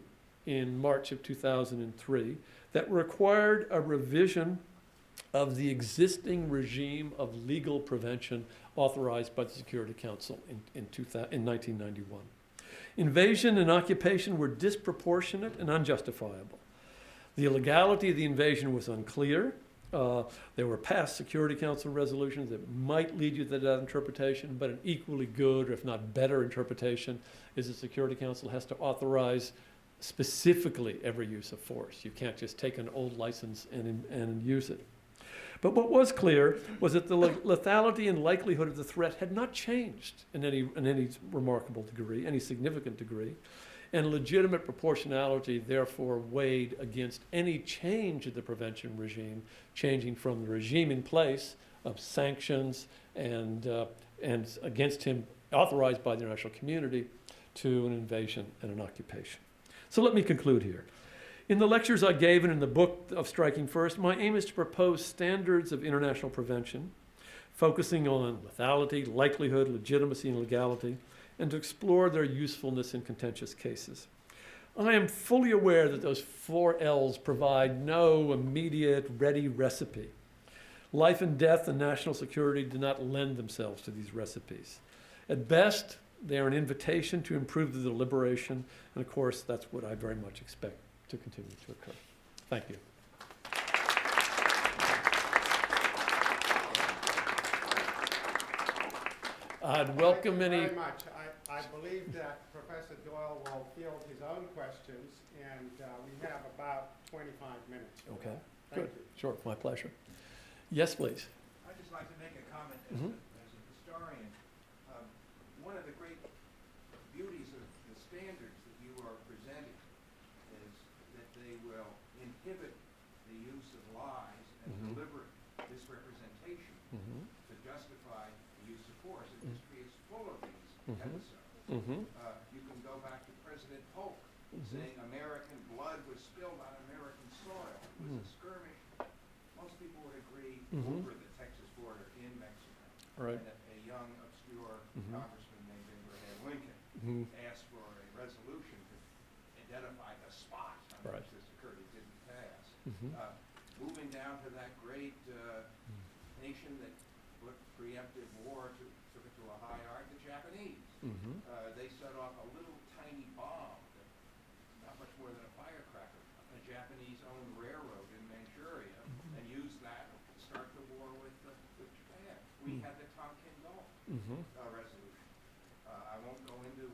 in March of 2003 that required a revision of the existing regime of legal prevention authorized by the Security Council in 1991. Invasion and occupation were disproportionate and unjustifiable. The illegality of the invasion was unclear. There were past Security Council resolutions that might lead you to that interpretation, but an equally good, or if not better interpretation, is the Security Council has to authorize specifically every use of force. You can't just take an old license and use it. But what was clear was that the lethality and likelihood of the threat had not changed in any remarkable degree, any significant degree, and legitimate proportionality therefore weighed against any change in the prevention regime, changing from the regime in place of sanctions and against him authorized by the international community to an invasion and an occupation. So let me conclude here. In the lectures I gave and in the book of Striking First, my aim is to propose standards of international prevention, focusing on lethality, likelihood, legitimacy, and legality, and to explore their usefulness in contentious cases. I am fully aware that those 4 L's provide no immediate, ready recipe. Life and death and national security do not lend themselves to these recipes. At best, they are an invitation to improve the deliberation, and of course, that's what I very much expect to continue to occur. Thank you. I'd welcome Thank you any. very much. I believe that Professor Doyle will field his own questions, and we have about 25 minutes. Okay, Thank good. you. Sure, my pleasure. Yes, please. I'd just like to make a comment Mhm. as a historian. One of the great beauties of the standards that you are presenting is that they will inhibit the use of lies and Mhm. deliberate misrepresentation Mm-hmm. to justify the use of force. And history is full of these Mhm. episodes. Mm-hmm. You can go back to President Polk saying American blood was spilled on American soil. It was a skirmish. Most people would agree Mhm. over the Texas border in Mexico. All right. And a young, obscure Mhm. congressman named Abraham Lincoln Mm-hmm. asked for a resolution to identify the spot on Right. which this occurred. It didn't pass. Mm-hmm. Moving down to that great nation that put preemptive war, took it to a high art, the Japanese. Mm-hmm. They set off a little tiny bomb, not much more than a firecracker, on a Japanese-owned railroad in Manchuria, and used that to start the war with Japan. We had the Tonkin Gulf Mm-hmm. resolution. I won't go into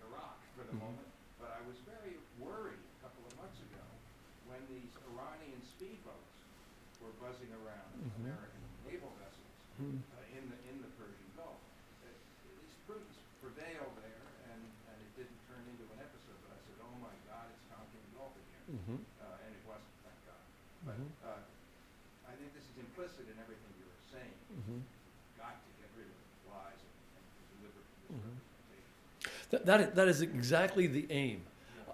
Iraq for the moment, but I was very worried a couple of months ago when these Iranian speedboats were buzzing around American naval vessels in the Persian Gulf. These prudence prevailed there, and it didn't turn into an episode. But I said, "Oh my God, it's Tonkin Gulf again," Mm-hmm. and it wasn't, thank God. But I think this is implicit in everything you were saying. Mm-hmm. Got to get rid of lies and deliberate misrepresentation. That is exactly the aim.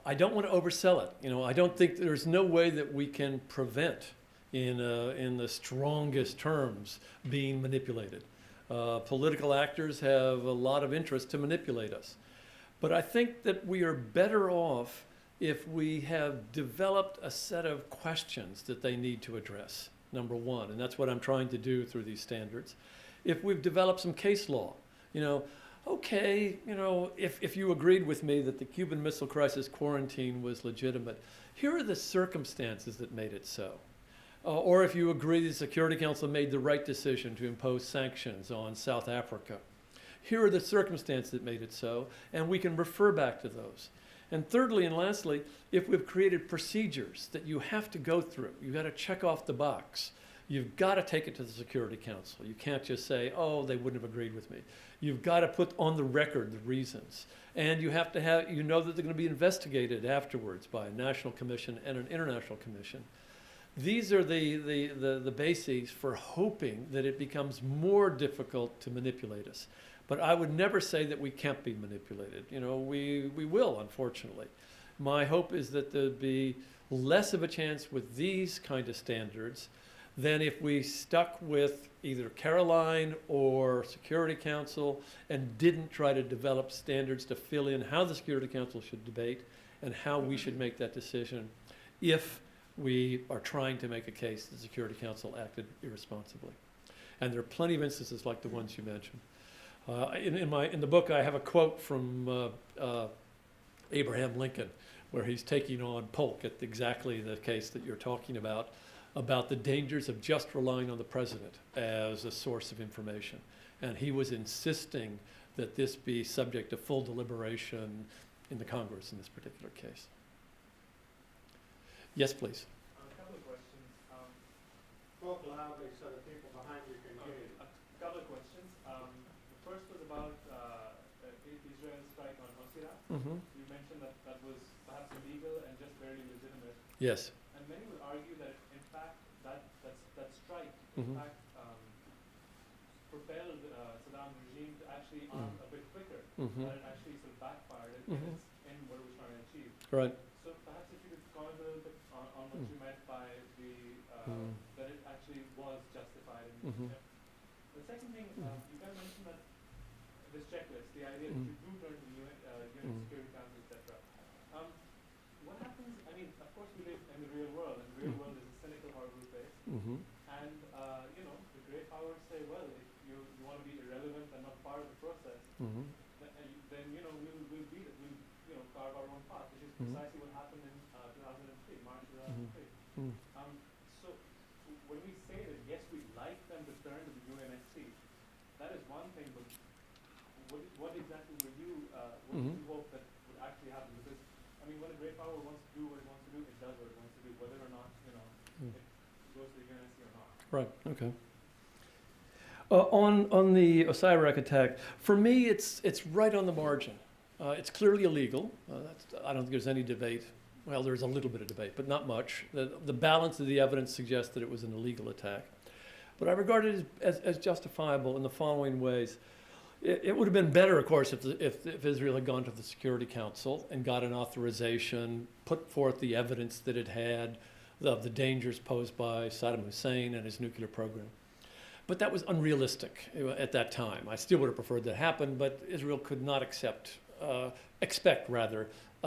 I don't want to oversell it. I don't think there's no way that we can prevent, in the strongest terms, being manipulated. Political actors have a lot of interest to manipulate us. But I think that we are better off if we have developed a set of questions that they need to address, number one. And that's what I'm trying to do through these standards. If we've developed some case law, okay, if you agreed with me that the Cuban Missile Crisis quarantine was legitimate, here are the circumstances that made it so. Or if you agree the Security Council made the right decision to impose sanctions on South Africa, here are the circumstances that made it so, and we can refer back to those. And thirdly and lastly, if we've created procedures that you have to go through, you've got to check off the box. You've got to take it to the Security Council. You can't just say, oh, they wouldn't have agreed with me. You've got to put on the record the reasons. And you have to have, that they're going to be investigated afterwards by a national commission and an international commission. These are the bases for hoping that it becomes more difficult to manipulate us. But I would never say that we can't be manipulated. We will, unfortunately. My hope is that there'd be less of a chance with these kind of standards than if we stuck with either Caroline or Security Council and didn't try to develop standards to fill in how the Security Council should debate and how we should make that decision if we are trying to make a case that the Security Council acted irresponsibly. And there are plenty of instances like the ones you mentioned. In the book, I have a quote from Abraham Lincoln, where he's taking on Polk at exactly the case that you're talking about the dangers of just relying on the president as a source of information. And he was insisting that this be subject to full deliberation in the Congress in this particular case. Yes, please. A couple of questions. Spoke loudly so the people behind you can hear you. A couple of questions. The first was about Israel's strike on Osira. Mm-hmm. You mentioned that that was perhaps illegal and just barely legitimate. Yes. And many would argue that, in fact, that strike, Mhm. in fact, propelled Saddam's regime to actually arm a bit quicker. Mm-hmm. That it actually sort of backfired Mhm. in what it was trying to achieve. Right. So perhaps if you could comment a little bit on what you meant by the that it actually was justified. Mhm. The second thing, you kind of mentioned that this checklist, the idea that you do turn to the UN Security Council, etc. What happens? I mean, of course, we live in the real world, and the real world is a cynical, horrible place. Mm-hmm. And the great powers say, well, if you want to be irrelevant and not part of the process, Mm-hmm. then we'll carve our own path, which is precisely what happened in 2003, March 2003. Mm-hmm. So when we say that yes, we'd like them to turn to the UNSC, that is one thing. But what exactly were you? What did you hope that would actually happen? Because I mean, when a great power wants to do what it wants to do, it does what it wants to do, whether or not it goes to the UNSC or not. Right. Okay. On the Osirak attack, for me, it's right on the margin. It's clearly illegal. I don't think there's any debate. Well, there's a little bit of debate, but not much. The balance of the evidence suggests that it was an illegal attack. But I regard it as justifiable in the following ways. It would have been better, of course, if Israel had gone to the Security Council and got an authorization, put forth the evidence that it had of the dangers posed by Saddam Hussein and his nuclear program. But that was unrealistic at that time. I still would have preferred that happen, but Israel could not expect a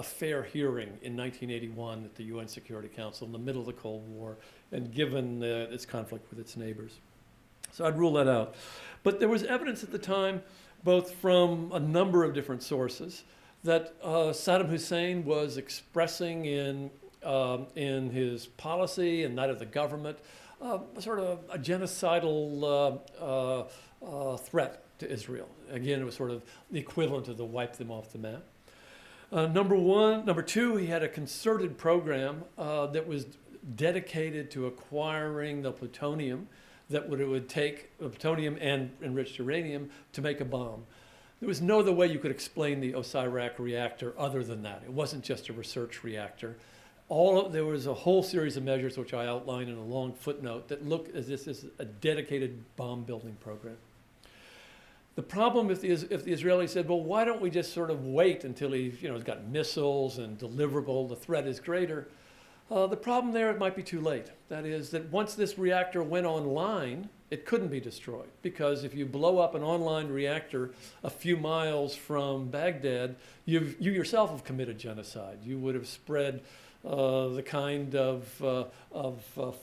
fair hearing in 1981 at the UN Security Council in the middle of the Cold War, and given its conflict with its neighbors. So I'd rule that out. But there was evidence at the time, both from a number of different sources, that Saddam Hussein was expressing in his policy and that of the government sort of a genocidal threat to Israel. Again, it was sort of the equivalent of the wipe them off the map. Number two, he had a concerted program that was dedicated to acquiring the plutonium that it would take plutonium and enriched uranium to make a bomb. There was no other way you could explain the Osirak reactor other than that. It wasn't just a research reactor. There was a whole series of measures which I outlined in a long footnote that look as this is a dedicated bomb building program. The problem if the Israelis said, well, why don't we just sort of wait until he's got missiles and deliverable, the threat is greater. The problem there, it might be too late. That is that once this reactor went online, it couldn't be destroyed, because if you blow up an online reactor a few miles from Baghdad, you yourself have committed genocide. You would have spread the kind of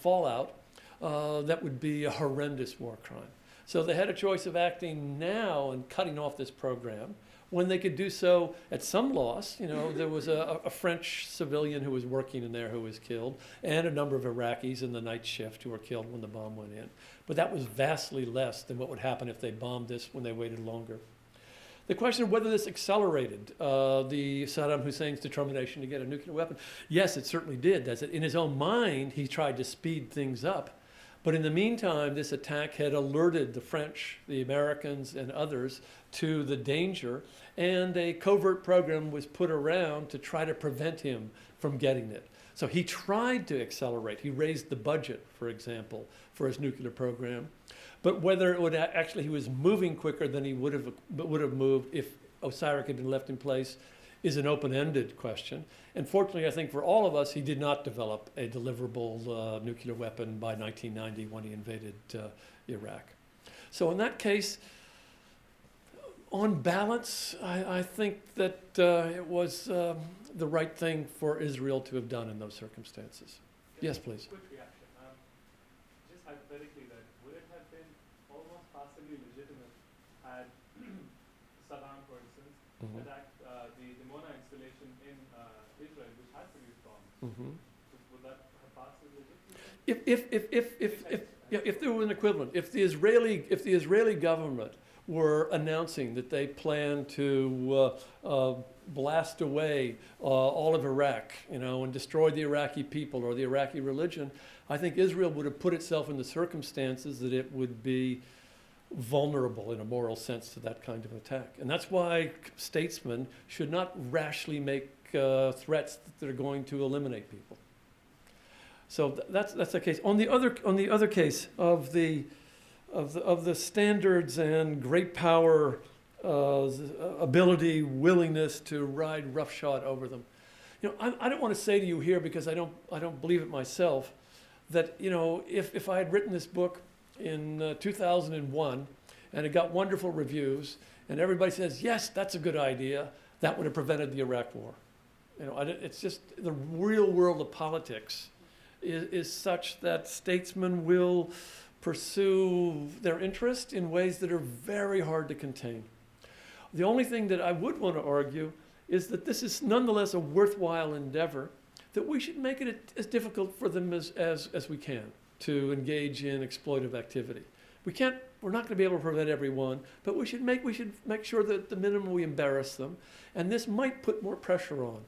fallout that would be a horrendous war crime. So they had a choice of acting now and cutting off this program, when they could do so at some loss. There was a French civilian who was working in there who was killed, and a number of Iraqis in the night shift who were killed when the bomb went in. But that was vastly less than what would happen if they bombed this when they waited longer. The question of whether this accelerated the Saddam Hussein's determination to get a nuclear weapon, yes, it certainly did. That's it. In his own mind, he tried to speed things up. But in the meantime, this attack had alerted the French, the Americans, and others to the danger, and a covert program was put around to try to prevent him from getting it. So he tried to accelerate. He raised the budget, for example, for his nuclear program. But whether it would he was moving quicker than he would have moved if Osirak had been left in place is an open-ended question. And fortunately, I think for all of us, he did not develop a deliverable nuclear weapon by 1990 when he invaded Iraq. So in that case, on balance, I think that it was the right thing for Israel to have done in those circumstances. Yes, please. Quick reaction. Just hypothetically then, would it have been almost possibly legitimate had Saddam, for instance, attacked the Mona installation in Israel, which had produced bombs? Would that have passed as legitimate? If there were an equivalent, if the Israeli government were announcing that they plan to blast away all of Iraq, and destroy the Iraqi people or the Iraqi religion, I think Israel would have put itself in the circumstances that it would be vulnerable in a moral sense to that kind of attack. And that's why statesmen should not rashly make threats that are going to eliminate people. So that's the case. On the other case of the standards and great power, ability, willingness to ride roughshod over them. I don't want to say to you here, because I don't believe it myself, that if I had written this book in 2001 and it got wonderful reviews and everybody says, yes, that's a good idea, that would have prevented the Iraq War. It's just the real world of politics is such that statesmen will pursue their interest in ways that are very hard to contain. The only thing that I would want to argue is that this is nonetheless a worthwhile endeavor, that we should make it as difficult for them as we can to engage in exploitive activity. We're not going to be able to prevent everyone, but we should make sure that at the minimum we embarrass them, and this might put more pressure on.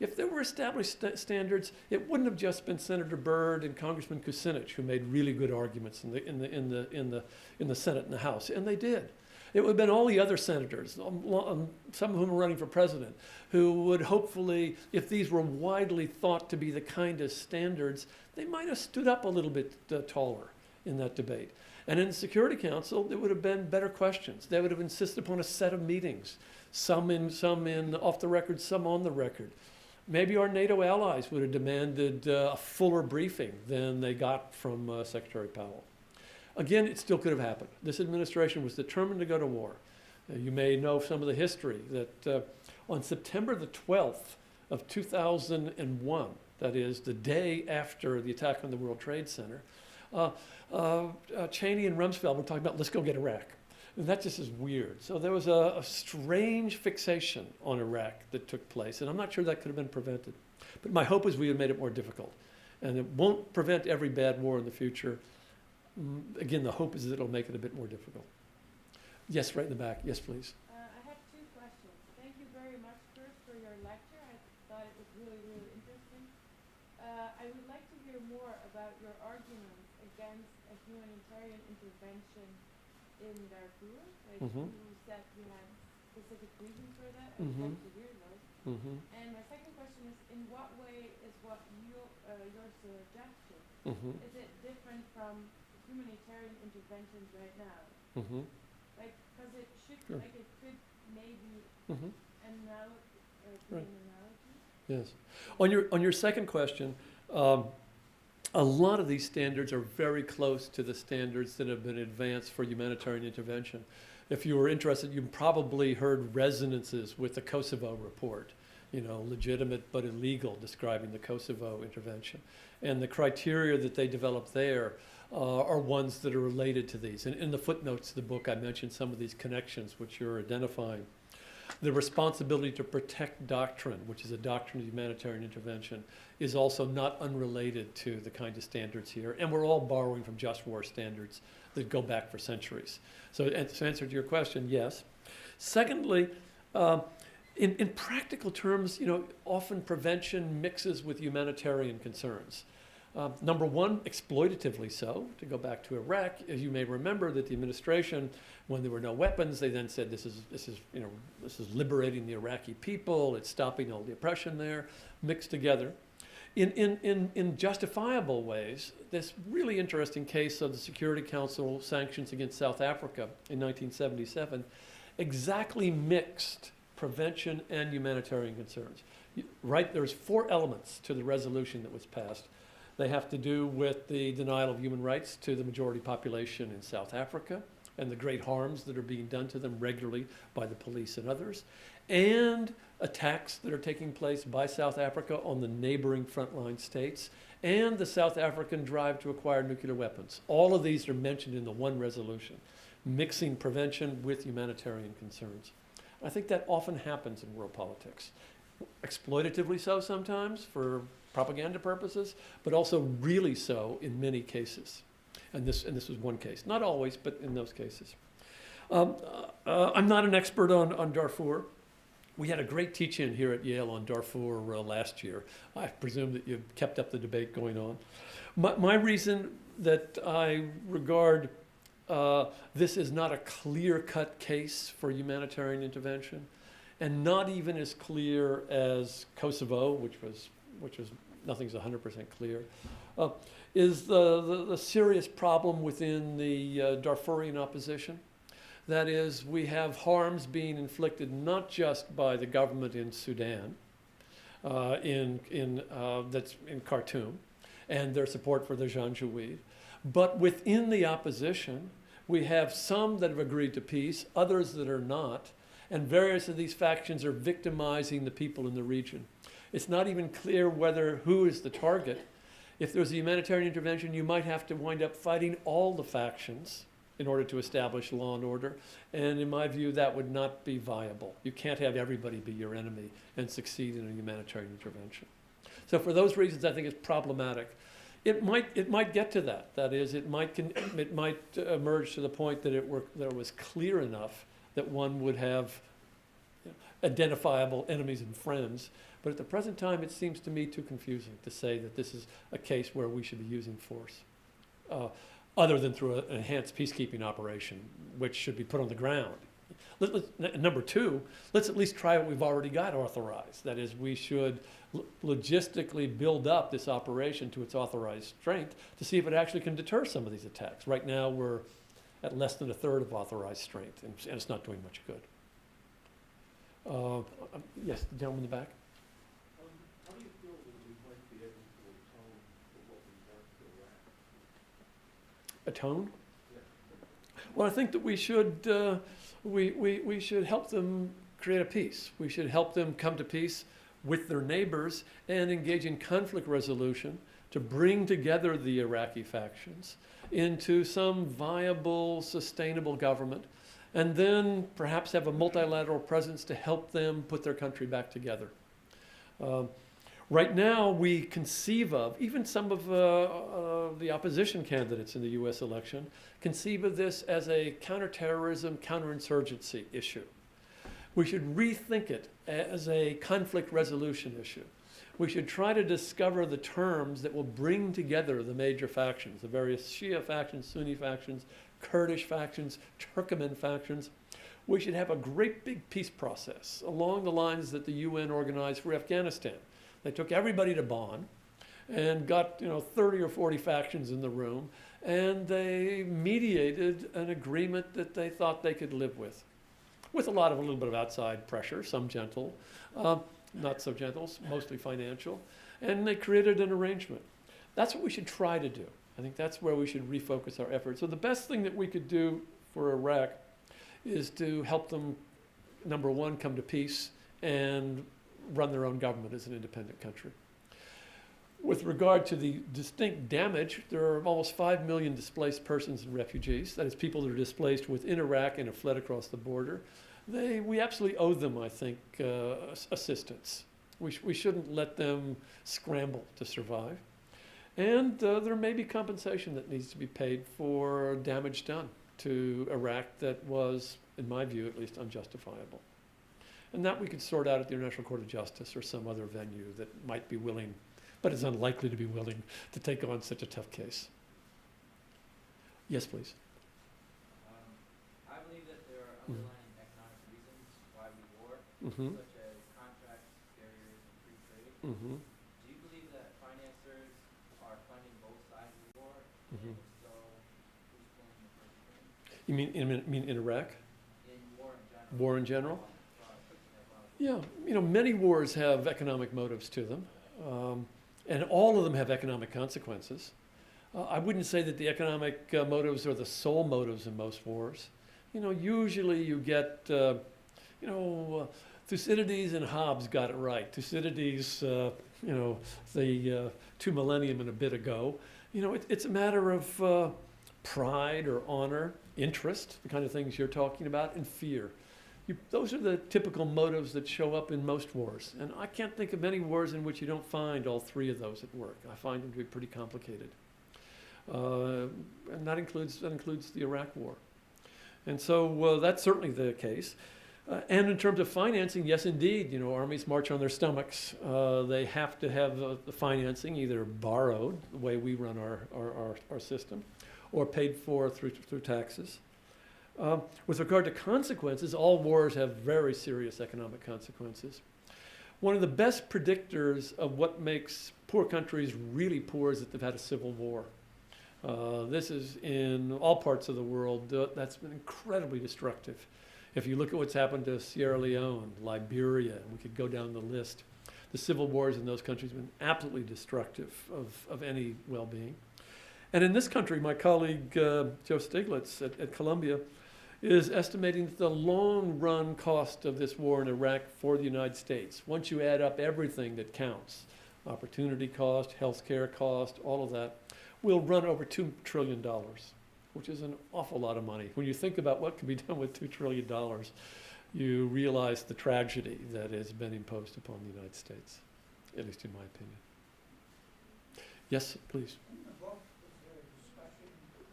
If there were established standards, it wouldn't have just been Senator Byrd and Congressman Kucinich who made really good arguments in the Senate and the House, and they did. It would have been all the other senators, some of whom are running for president, who would hopefully, if these were widely thought to be the kind of standards, they might have stood up a little bit taller in that debate. And in the Security Council, there would have been better questions. They would have insisted upon a set of meetings, some in off the record, some on the record. Maybe our NATO allies would have demanded a fuller briefing than they got from Secretary Powell. Again, it still could have happened. This administration was determined to go to war. You may know some of the history that on September the 12th of 2001, that is the day after the attack on the World Trade Center, Cheney and Rumsfeld were talking about, let's go get Iraq. And that just is weird. So there was a strange fixation on Iraq that took place, and I'm not sure that could have been prevented. But my hope is we have made it more difficult. And it won't prevent every bad war in the future. Again, the hope is that it'll make it a bit more difficult. Yes, right in the back. Yes, please. I have two questions. Thank you very much first for your lecture. I thought it was really, really interesting. I would like to hear more about your arguments against a humanitarian intervention in Darfur. Like you said you had specific reasons for that. I would like to hear those. And my second question is, in what way is what your suggestion, is it different from humanitarian interventions right now? Like, because it should, Sure. like it could maybe be an Right. analogy. Yes. On your second question, a lot of these standards are very close to the standards that have been advanced for humanitarian intervention. If you were interested, you probably heard resonances with the Kosovo report, legitimate but illegal, describing the Kosovo intervention. And the criteria that they developed there are ones that are related to these. And in the footnotes of the book, I mentioned some of these connections which you're identifying. The responsibility to protect doctrine, which is a doctrine of humanitarian intervention, is also not unrelated to the kind of standards here. And we're all borrowing from just war standards that go back for centuries. So to answer to your question, yes. Secondly, in practical terms, often prevention mixes with humanitarian concerns. Number one, exploitatively so. To go back to Iraq, as you may remember, that the administration, when there were no weapons, they then said this is liberating the Iraqi people. It's stopping all the oppression there, mixed together. In justifiable ways, this really interesting case of the Security Council sanctions against South Africa in 1977 exactly mixed prevention and humanitarian concerns. Right, there's 4 elements to the resolution that was passed. They have to do with the denial of human rights to the majority population in South Africa and the great harms that are being done to them regularly by the police and others, and attacks that are taking place by South Africa on the neighboring frontline states, and the South African drive to acquire nuclear weapons. All of these are mentioned in the one resolution, mixing prevention with humanitarian concerns. I think that often happens in world politics. Exploitatively so sometimes for propaganda purposes, but also really so in many cases. And this was one case. Not always, but in those cases. I'm not an expert on Darfur. We had a great teach-in here at Yale on Darfur last year. I presume that you've kept up the debate going on. My reason that I regard this is not a clear-cut case for humanitarian intervention, and not even as clear as Kosovo, which was nothing's 100% clear, is the serious problem within the Darfurian opposition. That is, we have harms being inflicted not just by the government in Sudan, that's in Khartoum, and their support for the Janjaweed, but within the opposition, we have some that have agreed to peace, others that are not, and various of these factions are victimizing the people in the region. It's not even clear who is the target. If there's a humanitarian intervention, you might have to wind up fighting all the factions in order to establish law and order. And in my view, that would not be viable. You can't have everybody be your enemy and succeed in a humanitarian intervention. So for those reasons, I think it's problematic. It might get to that. That is, it might emerge to the point that it was clear enough that one would have identifiable enemies and friends. But at the present time, it seems to me too confusing to say that this is a case where we should be using force, other than through an enhanced peacekeeping operation, which should be put on the ground. Number two, let's at least try what we've already got authorized. That is, we should logistically build up this operation to its authorized strength to see if it actually can deter some of these attacks. Right now, we're at less than a third of authorized strength, and it's not doing much good. Yes, the gentleman in the back. How do you feel that we might be able to atone for what we've done to Iraq? Atone? Well, I think that we should we should help them create a peace. We should help them come to peace with their neighbors and engage in conflict resolution to bring together the Iraqi factions into some viable, sustainable government, and then perhaps have a multilateral presence to help them put their country back together. Right now, we conceive of, even some of the opposition candidates in the US election, conceive of this as a counterterrorism, counterinsurgency issue. We should rethink it as a conflict resolution issue. We should try to discover the terms that will bring together the major factions, the various Shia factions, Sunni factions, Kurdish factions, Turkmen factions. We should have a great big peace process along the lines that the UN organized for Afghanistan. They took everybody to Bonn and got 30 or 40 factions in the room, and they mediated an agreement that they thought they could live with a little bit of outside pressure, some gentle, not so gentle, mostly financial, and they created an arrangement. That's what we should try to do. I think that's where we should refocus our efforts. So the best thing that we could do for Iraq is to help them, number one, come to peace and run their own government as an independent country. With regard to the distinct damage, there are almost 5 million displaced persons and refugees. That is, people that are displaced within Iraq and have fled across the border. We absolutely owe them, I think, assistance. We shouldn't let them scramble to survive. And there may be compensation that needs to be paid for damage done to Iraq that was, in my view at least, unjustifiable. And that we could sort out at the International Court of Justice or some other venue that might be willing, but is unlikely to be willing to take on such a tough case. Yes, please. I believe that there are underlying economic reasons why we war, Mm-hmm. such as contracts, barriers, and free trade. Mm-hmm. Do you believe that financiers are funding both sides of the war? Mm-hmm. And if so, who's pulling the first string? You mean in Iraq? In war in general. War in general? Yeah, many wars have economic motives to them, and all of them have economic consequences. I wouldn't say that the economic motives are the sole motives in most wars. Usually you get, Thucydides and Hobbes got it right. Thucydides, the 2 millennium and a bit ago. It's a matter of pride or honor, interest, the kind of things you're talking about, and fear. Those are the typical motives that show up in most wars. And I can't think of many wars in which you don't find all three of those at work. I find them to be pretty complicated. And that includes the Iraq War. And so that's certainly the case. And in terms of financing, yes, indeed, you know, armies march on their stomachs. They have to have the financing either borrowed, the way we run our system, or paid for through taxes. With regard to consequences, all wars have very serious economic consequences. One of the best predictors of what makes poor countries really poor is that they've had a civil war. This is in all parts of the world. That's been incredibly destructive. If you look at what's happened to Sierra Leone, Liberia, and we could go down the list, the civil wars in those countries have been absolutely destructive of any well-being. And in this country, my colleague Joe Stiglitz at Columbia is estimating that the long-run cost of this war in Iraq for the United States, once you add up everything that counts, opportunity cost, healthcare cost, all of that, will run over $2 trillion. Which is an awful lot of money. When you think about what can be done with $2 trillion, you realize the tragedy that has been imposed upon the United States, at least in my opinion. Yes, please. In the book, is there a discussion of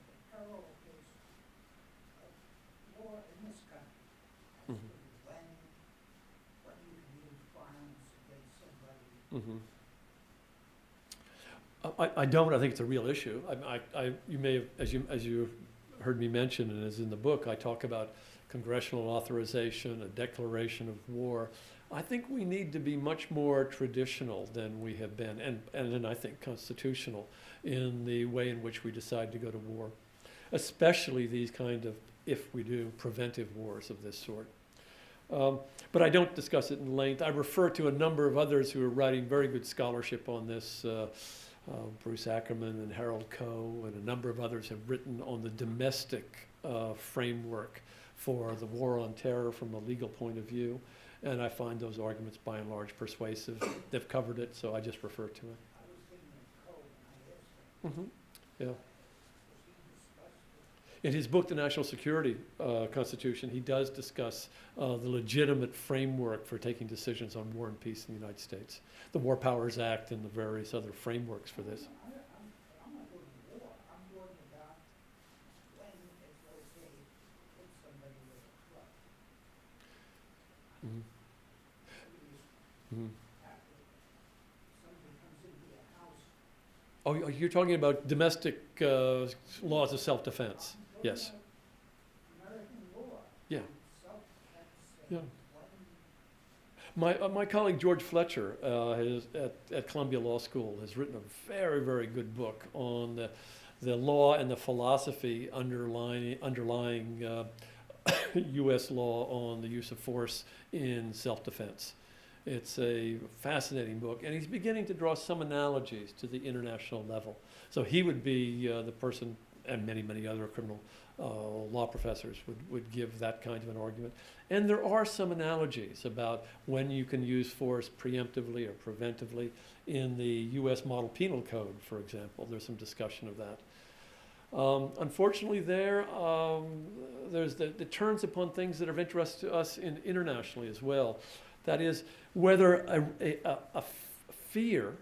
the parallel case of war in this country? As Mhm. to when you can use violence against somebody? Mm-hmm. I don't. I think it's a real issue. You may have, as you heard me mention, and as in the book, I talk about congressional authorization, a declaration of war. I think we need to be much more traditional than we have been, and then I think constitutional in the way in which we decide to go to war, especially these kind of, if we do, preventive wars of this sort. But I don't discuss it in length. I refer to a number of others who are writing very good scholarship on this. Bruce Ackerman and Harold Coe and a number of others have written on the domestic framework for the war on terror from a legal point of view. And I find those arguments by and large persuasive. They've covered it, so I just refer to it. I was thinking of Coe when I asked him. Yeah. Was he discussed it? In his book, The National Security Constitution, he does discuss the legitimate framework for taking decisions on war and peace in the United States. The War Powers Act and the various other frameworks for this. I'm not going to war. I'm going about when it's okay to hit somebody with a club. Mhm. Mhm. After somebody comes into your house. Oh, you're talking about domestic laws of self-defense. I'm talking Yes. about American law. Yeah. Self-defense. Yeah. When My colleague George Fletcher at Columbia Law School has written a very, very good book on the law and the philosophy underlying U.S. law on the use of force in self-defense. It's a fascinating book, and he's beginning to draw some analogies to the international level. So he would be the person, and many, many other criminal law professors would give that kind of an argument. And there are some analogies about when you can use force preemptively or preventively in the U.S. Model Penal Code, for example. There's some discussion of that. Unfortunately, there's it turns upon things that are of interest to us internationally as well. That is, whether a fear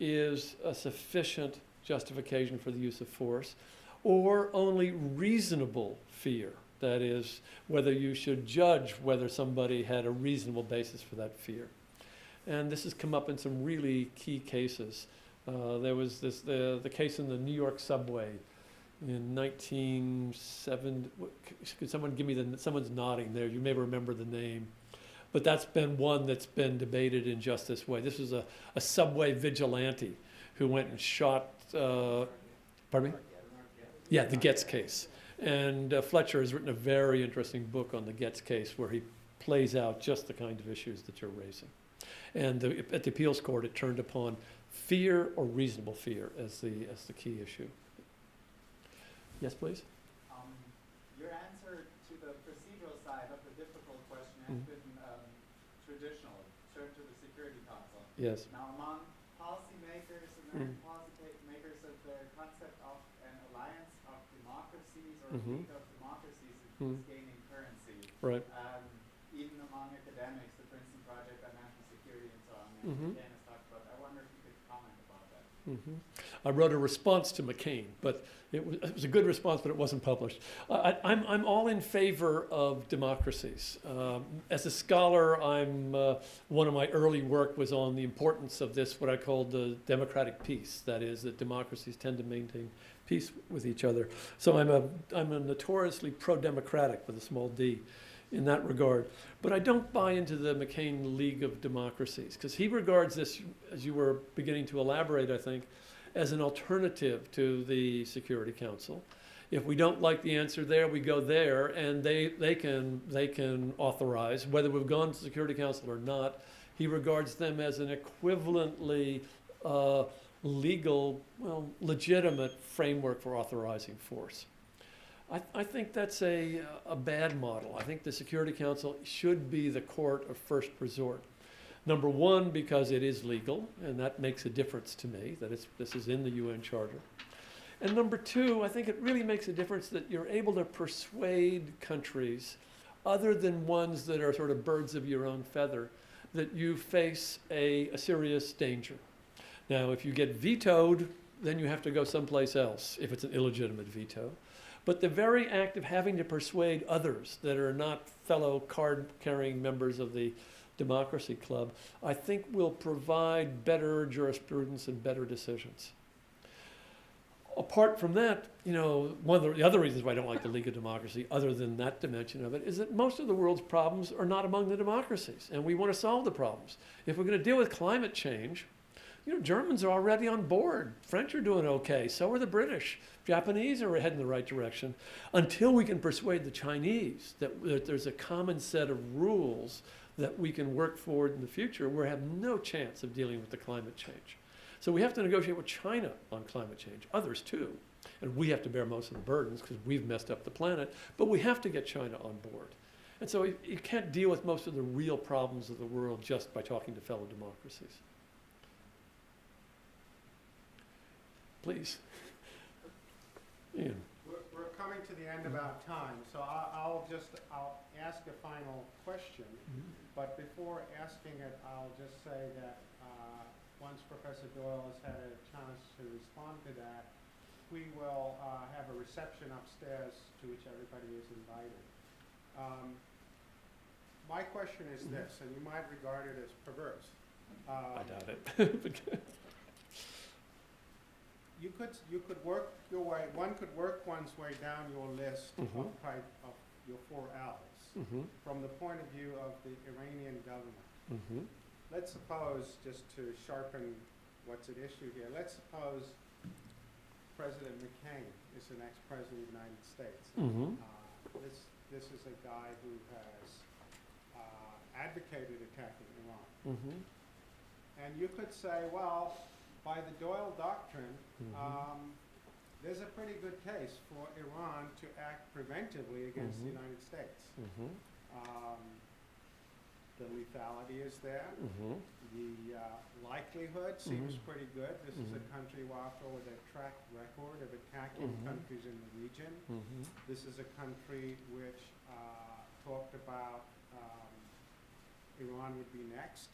is a sufficient justification for the use of force, or only reasonable fear. That is, whether you should judge whether somebody had a reasonable basis for that fear. And this has come up in some really key cases. There was the case in the New York subway in 1970. Could someone give me someone's nodding there. You may remember the name. But that's been one that's been debated in just this way. This was a subway vigilante who went and shot, pardon me? Yeah, the Getz case. And Fletcher has written a very interesting book on the Getz case where he plays out just the kind of issues that you're raising. And at the appeals court, it turned upon fear or reasonable fear as the key issue. Yes, please? Your answer to the procedural side of the difficult question has been traditional, turned to the Security Council. Yes. Now, among policymakers, American policymakers, of the concept of an alliance of democracies or a league of democracies is gaining currency. Right. Even among academics, the Princeton Project on National Security and so on, Ken has talked about. I wonder if you could comment about that. I wrote a response to McCain, but it was a good response, but it wasn't published. I'm all in favor of democracies. As a scholar, one of my early work was on the importance of this, what I called the democratic peace. That is, that democracies tend to maintain peace with each other. So I'm a notoriously pro-democratic with a small d in that regard. But I don't buy into the McCain League of Democracies, because he regards this, as you were beginning to elaborate, I think, as an alternative to the Security Council. If we don't like the answer there, we go there, and they can authorize, whether we've gone to Security Council or not. He regards them as an equivalently legal, legitimate framework for authorizing force. I think that's a bad model. I think the Security Council should be the court of first resort. Number one, because it is legal, and that makes a difference to me, that this is in the UN Charter. And number two, I think it really makes a difference that you're able to persuade countries, other than ones that are sort of birds of your own feather, that you face a serious danger. Now, if you get vetoed, then you have to go someplace else, if it's an illegitimate veto. But the very act of having to persuade others that are not fellow card-carrying members of the Democracy Club, I think will provide better jurisprudence and better decisions. Apart from that, one of the other reasons why I don't like the League of Democracy, other than that dimension of it, is that most of the world's problems are not among the democracies, and we want to solve the problems. If we're going to deal with climate change, Germans are already on board. French are doing okay. So are the British. Japanese are heading in the right direction. Until we can persuade the Chinese that there's a common set of rules that we can work forward in the future, we have no chance of dealing with the climate change. So we have to negotiate with China on climate change, others too. And we have to bear most of the burdens because we've messed up the planet, but we have to get China on board. And so you can't deal with most of the real problems of the world just by talking to fellow democracies. Please. Ian. We're coming to the end of our time, so I'll ask a final question. Mm-hmm. But before asking it, I'll just say that once Professor Doyle has had a chance to respond to that, we will have a reception upstairs to which everybody is invited. My question is this, and you might regard it as perverse. I doubt it. You could work your way. One could work one's way down your list of your 4 L's from the point of view of the Iranian government. Let's suppose, just to sharpen what's at issue here, let's suppose President McCain is the next president of the United States. This is a guy who has advocated attacking Iran. And you could say, well, by the Doyle Doctrine, there's a pretty good case for Iran to act preventively against the United States. The lethality is there. The likelihood seems pretty good. This is a country, with a track record of attacking countries in the region. This is a country which talked about Iran would be next.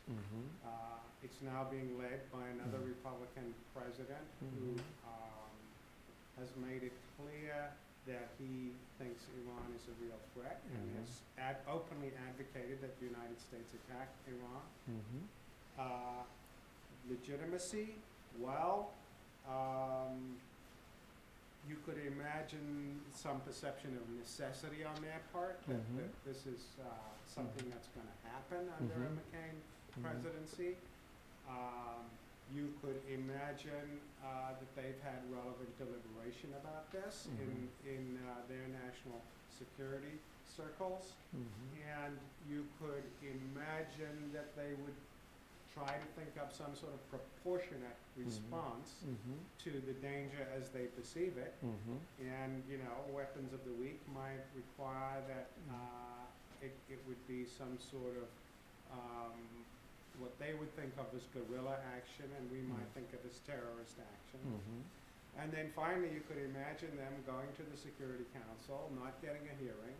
It's now being led by another Republican president who has made it clear that he thinks Iran is a real threat and has openly advocated that the United States attack Iran. Legitimacy, well, you could imagine some perception of necessity on their part, that this is something that's going to happen under a McCain presidency. You could imagine that they've had relevant deliberation about this in their national security circles. And you could imagine that they would try to think up some sort of proportionate response to the danger as they perceive it. And, weapons of the weak might require that it would be some sort of what they would think of as guerrilla action, and we might think of as terrorist action. And then finally, you could imagine them going to the Security Council, not getting a hearing,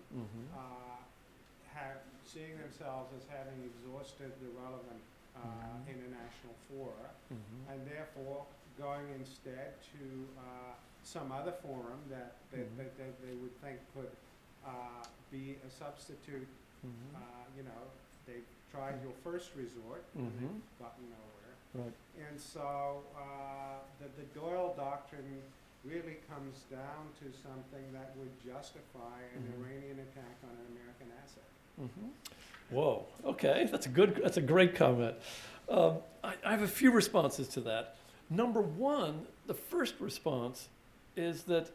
seeing themselves as having exhausted the relevant international fora, and therefore going instead to some other forum that they would think could be a substitute. You know, they've tried your first resort and they've gotten nowhere. Right. And so the Doyle Doctrine really comes down to something that would justify an Iranian attack on an American asset. Whoa. Okay, that's a great comment. I have a few responses to that. Number one, the first response is that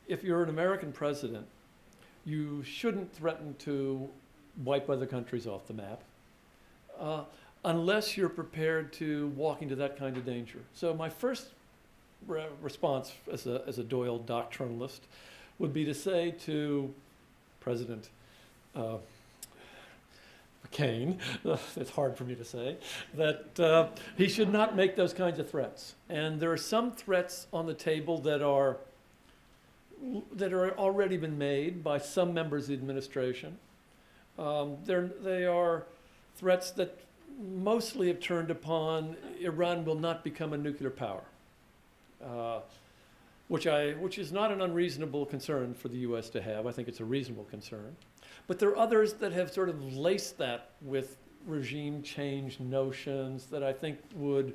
if you're an American president, you shouldn't threaten to wipe other countries off the map unless you're prepared to walk into that kind of danger. So my first response as a Doyle doctrinalist would be to say to President McCain, it's hard for me to say, that he should not make those kinds of threats. And there are some threats on the table that are already been made by some members of the administration. They are threats that mostly have turned upon Iran will not become a nuclear power, which is not an unreasonable concern for the U.S. to have. I think it's a reasonable concern. But there are others that have sort of laced that with regime change notions that I think would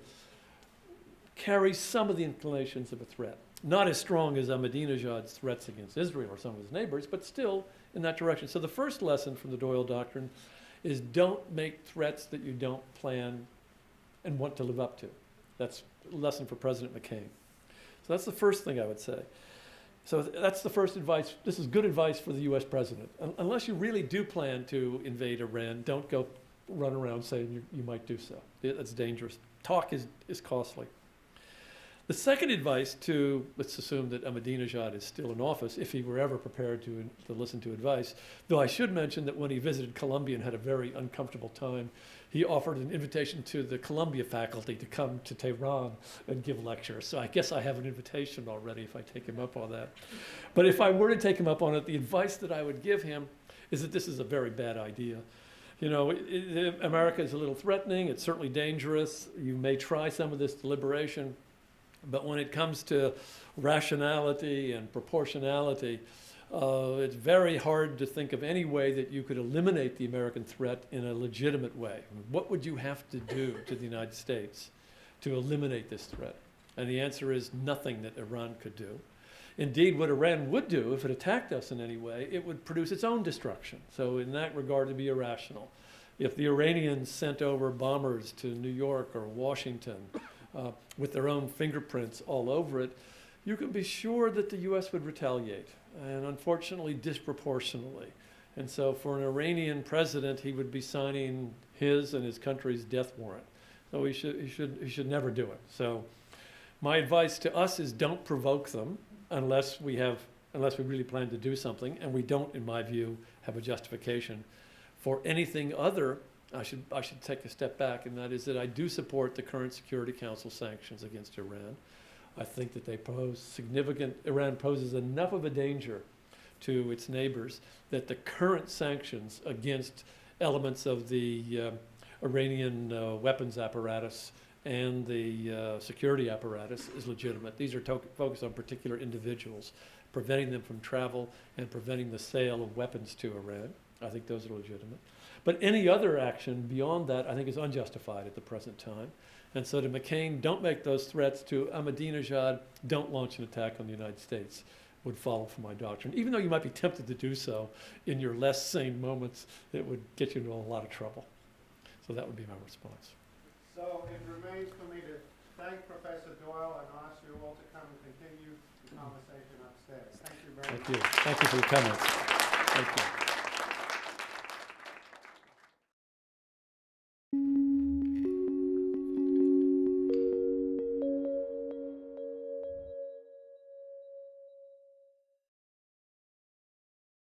carry some of the inclinations of a threat. Not as strong as Ahmadinejad's threats against Israel or some of his neighbors, but still in that direction. So the first lesson from the Doyle Doctrine is don't make threats that you don't plan and want to live up to. That's a lesson for President McCain. So that's the first thing I would say. So that's the first advice. This is good advice for the U.S. president. Unless you really do plan to invade Iran, don't go run around saying you might do so. That's dangerous. Talk is costly. The second advice to, let's assume that Ahmadinejad is still in office, if he were ever prepared to listen to advice, though I should mention that when he visited Columbia and had a very uncomfortable time, he offered an invitation to the Columbia faculty to come to Tehran and give lectures. So I guess I have an invitation already if I take him up on that. But if I were to take him up on it, the advice that I would give him is that this is a very bad idea. You know, America is a little threatening. It's certainly dangerous. You may try some of this deliberation. But when it comes to rationality and proportionality, it's very hard to think of any way that you could eliminate the American threat in a legitimate way. What would you have to do to the United States to eliminate this threat? And the answer is nothing that Iran could do. Indeed, what Iran would do if it attacked us in any way, it would produce its own destruction. So in that regard, it'd be irrational. If the Iranians sent over bombers to New York or Washington, with their own fingerprints all over it, you can be sure that the U.S. would retaliate, and unfortunately disproportionately. And so for an Iranian president, he would be signing his and his country's death warrant. So he should never do it. So my advice to us is don't provoke them unless we really plan to do something, and we don't, in my view, have a justification for anything other. I should take a step back, and that is that I do support the current Security Council sanctions against Iran. I think that they Iran poses enough of a danger to its neighbors that the current sanctions against elements of the Iranian weapons apparatus and the security apparatus is legitimate. These are focused on particular individuals, preventing them from travel and preventing the sale of weapons to Iran. I think those are legitimate. But any other action beyond that, I think, is unjustified at the present time. And so to McCain, don't make those threats. To Ahmadinejad, don't launch an attack on the United States, would follow from my doctrine. Even though you might be tempted to do so in your less sane moments, it would get you into a lot of trouble. So that would be my response. So it remains for me to thank Professor Doyle and ask you all to come and continue the conversation upstairs. Thank you very much. Thank you. Thank you for your comments. Thank you.